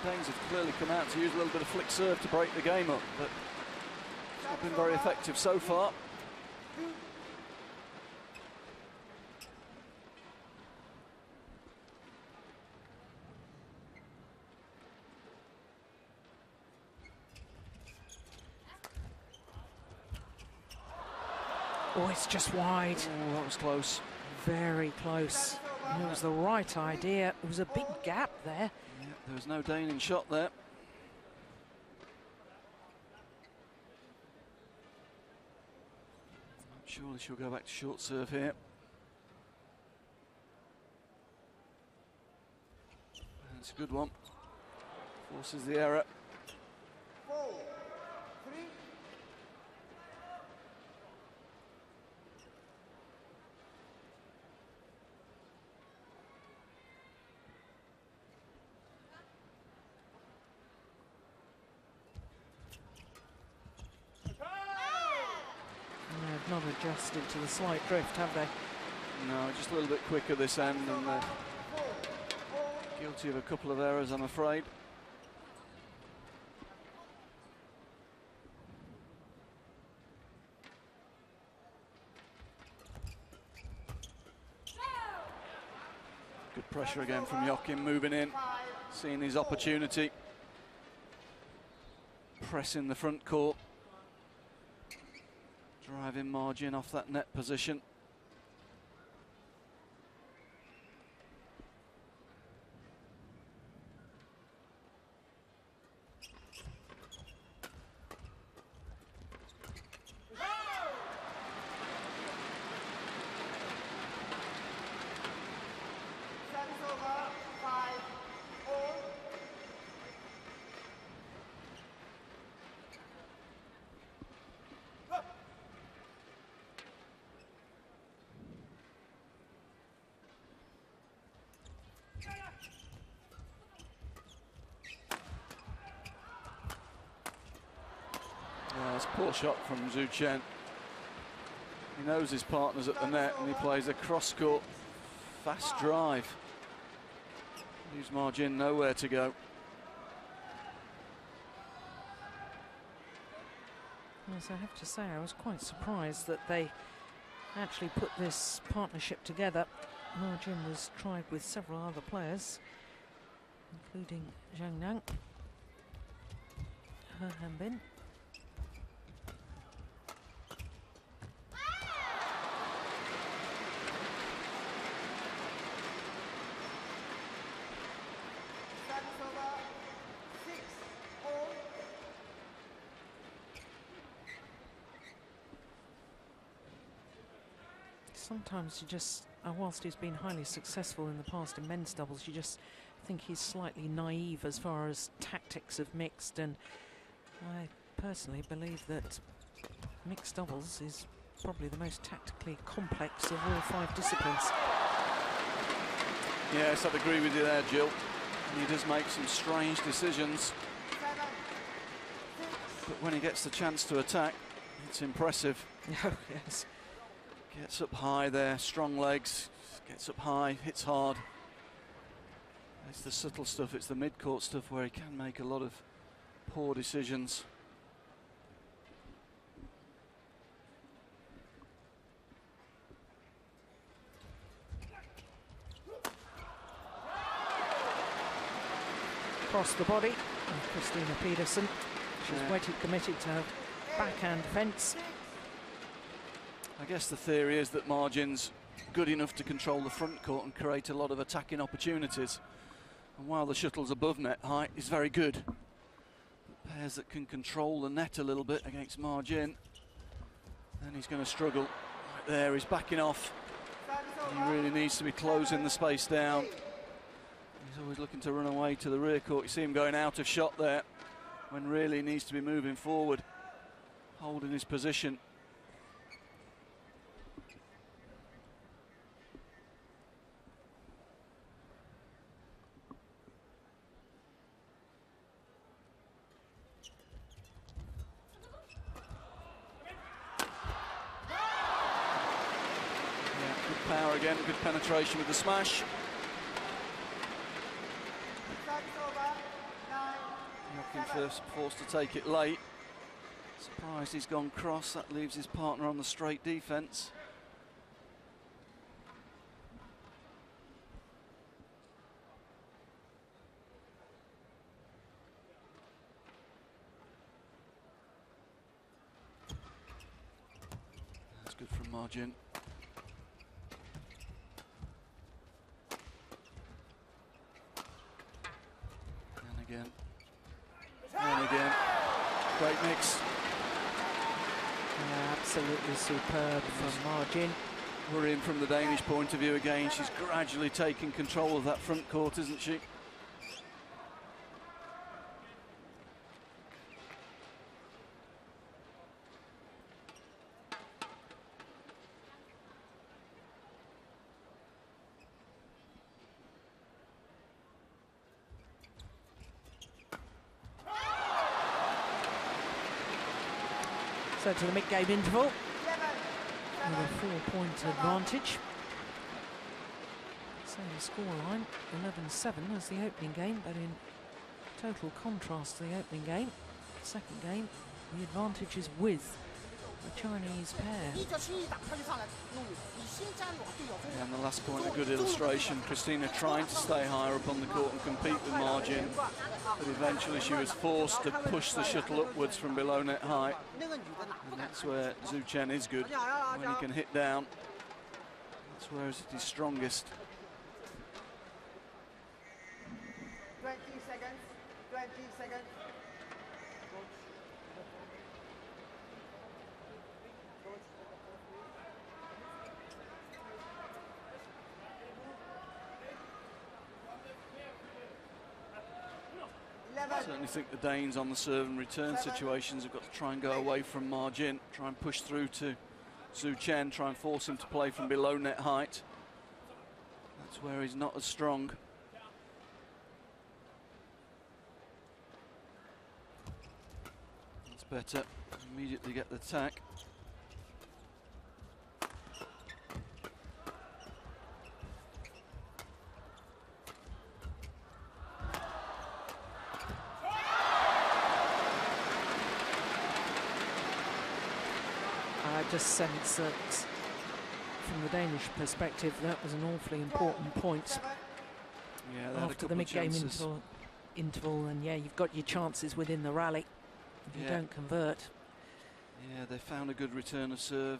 Danes have clearly come out to use a little bit of flick serve to break the game up, but it's not been very effective so far. Oh, it's just wide. Oh, that was close. Very close. It was the right idea. It was a big gap there. Yeah, there was no Dane in shot there. Surely she'll go back to short serve here. That's a good one. Forces the error. 4, 3. Not adjusted to the slight drift, have they? No, just a little bit quicker this end, and guilty of a couple of errors, I'm afraid. Good pressure again from Joachim, moving in, seeing his opportunity. Pressing the front court. Driving margin off that net position. That's a poor shot from Zhu Chen. He knows his partner's at the net and he plays a cross-court fast drive. Leaves margin nowhere to go. Yes, I have to say I was quite surprised that they actually put this partnership together. Margin was tried with several other players, including Zhang Nang, He Hanbin. Sometimes you just, whilst he's been highly successful in the past in men's doubles, you just think he's slightly naive as far as tactics of mixed, and I personally believe that mixed doubles is probably the most tactically complex of all 5 disciplines. Yes, I'd agree with you there, Jill. He does make some strange decisions, but when he gets the chance to attack, it's impressive. Oh, yes. Gets up high there, strong legs, Gets up high, hits hard. It's the subtle stuff, it's the mid-court stuff where he can make a lot of poor decisions. Across the body of Christina Pedersen. She's wedded, committed to her backhand defence. I guess the theory is that Margin's good enough to control the front court and create a lot of attacking opportunities. And while the shuttle's above net height, is very good. Pairs that can control the net a little bit against Margin, then he's going to struggle. Right there, he's backing off. He really needs to be closing the space down. He's always looking to run away to the rear court. You see him going out of shot there, when really he needs to be moving forward, holding his position. Power again, good penetration with the smash. Joachim forced to take it late. Surprised he's gone cross, that leaves his partner on the straight defence. That's good from Margin. And again, great mix. Absolutely superb from Margin. Worrying from the Danish point of view again. She's gradually taking control of that front court, isn't she? So to the mid-game interval, with a 4-point advantage. Same scoreline, 11-7 as the opening game, but in total contrast to the opening game. Second game, the advantage is with the Chinese pair. And the last point, a good illustration. Christina trying to stay higher up on the court and compete with Margin, but eventually she was forced to push the shuttle upwards from below net height. And that's where Zhu Chen is good. When he can hit down, that's where it is strongest. 20 seconds, 20 seconds. I certainly think the Danes on the serve and return situations have got to try and go away from Margin, try and push through to Zhu Chen, try and force him to play from below net height. That's where he's not as strong. That's better. Immediately get the attack. I just sense that from the Danish perspective that was an awfully important point. Yeah, after the mid-game interval, and yeah, you've got your chances within the rally if you don't convert. Yeah, they found a good return of serve,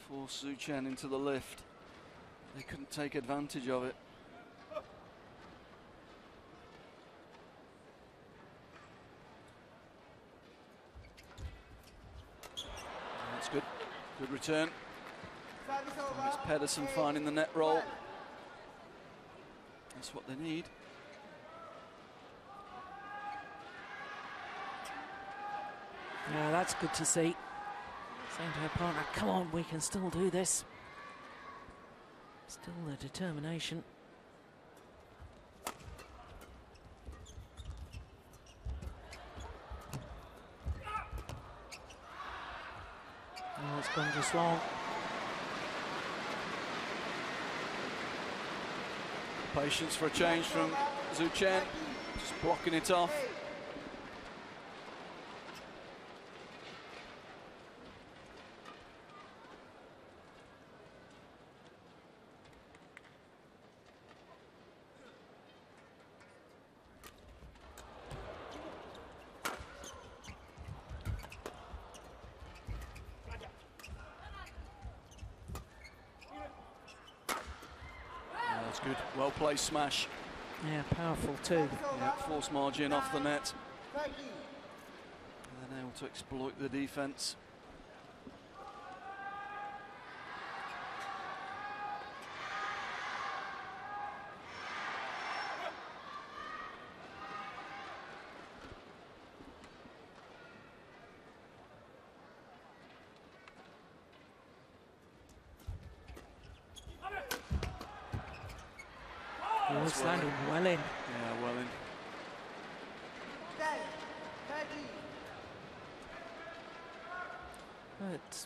forced Zhu Chen into the lift. They couldn't take advantage of it. That's good. Good return. And it's Pedersen finding the net roll. That's what they need. Yeah, that's good to see. Saying to her partner, come on, we can still do this. Still the determination. Oh, it's gone just long. Patience for a change from Zhu Chen, just blocking it off. That's good, well-placed smash. Yeah, powerful too. Yeah, force margin off the net. And then able to exploit the defence. Oh, it's landing well in. Yeah, well in. But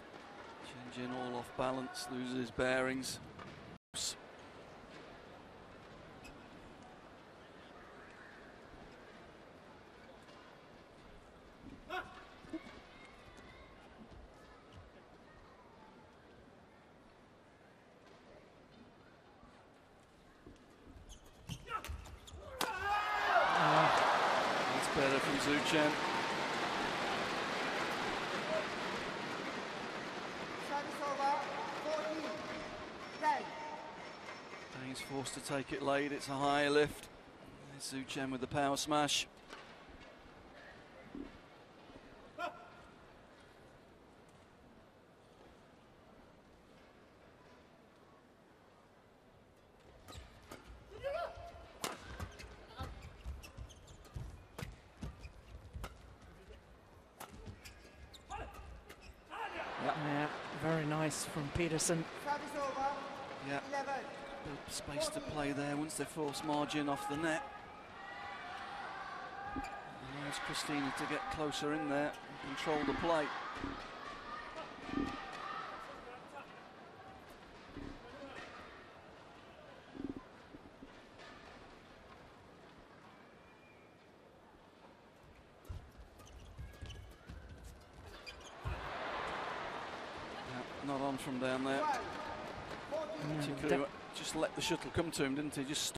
Changing all off balance, loses his bearings. That's better from Zhu Chen. He's forced to take it late, it's a high lift. There's Zhu Chen with the power smash. yeah, very nice from Peterson. Yeah, bit of space to play there once they force margin off the net. Allows Christina to get closer in there and control the play. Yeah, not on from down there. Particularly, just let the shuttle come to him, didn't he? Just